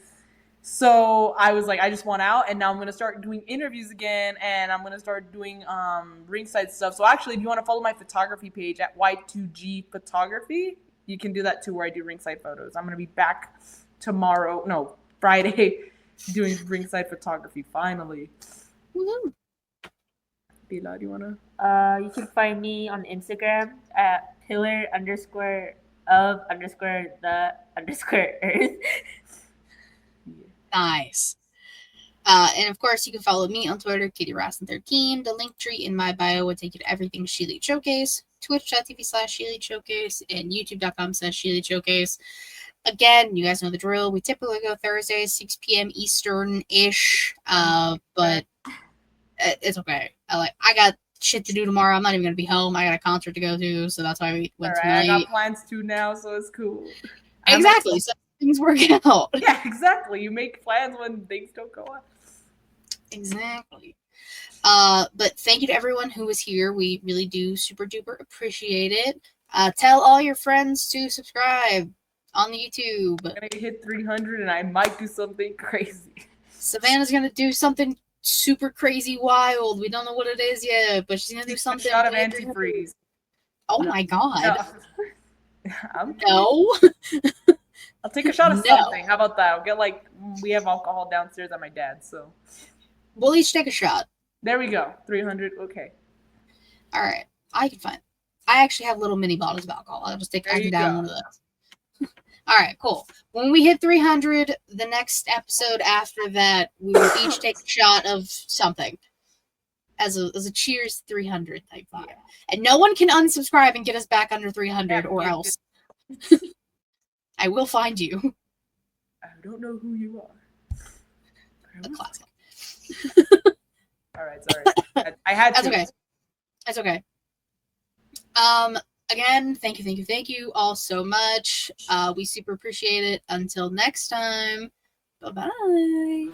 Speaker 2: So I was like, I just want out, and now I'm going to start doing interviews again, and I'm going to start doing ringside stuff. So actually, if you want to follow my photography page at Y2G Photography, you can do that too, where I do ringside photos. I'm going to be back Friday, doing ringside photography, finally.
Speaker 1: Woo-hoo.
Speaker 2: Pilar, do you want to?
Speaker 3: You can find me on Instagram at Pilar_of_the_earth.
Speaker 1: Nice. And of course, you can follow me on Twitter, KittyRasson13. The link tree in my bio will take you to everything ShElite Showcase, twitch.tv/ShElite Showcase, and youtube.com/ShElite Showcase. Again, you guys know the drill. We typically go Thursdays, 6 p.m. Eastern-ish, but it's okay. I got shit to do tomorrow. I'm not even going to be home. I got a concert to go to, so that's why we went tonight.
Speaker 2: I got plans too now, so it's cool.
Speaker 1: Exactly. So things work out.
Speaker 2: Yeah, exactly. You make plans when things don't go on.
Speaker 1: Exactly. But thank you to everyone who was here. We really do super duper appreciate it. Tell all your friends to subscribe on the YouTube.
Speaker 2: I'm gonna hit 300 and I might do something crazy.
Speaker 1: Savannah's gonna do something super crazy wild. We don't know what it is yet, but she's gonna do something.
Speaker 2: A shot of antifreeze.
Speaker 1: Oh my god.
Speaker 2: No. I'll take a shot of something. How about that? We have alcohol downstairs at my dad's, so
Speaker 1: we'll each take a shot.
Speaker 2: There we go. 300. Okay.
Speaker 1: All right. I actually have little mini bottles of alcohol. I'll just take down one of those. All right, cool. When we hit 300, the next episode after that, we will each take a shot of something as a cheers 300 type vibe. Yeah. And no one can unsubscribe and get us back under 300 or else. I will find you.
Speaker 2: I don't know who you are.
Speaker 1: A classic.
Speaker 2: All right, sorry. I had to.
Speaker 1: That's okay. That's okay. Again, thank you all so much. We super appreciate it. Until next time, bye-bye.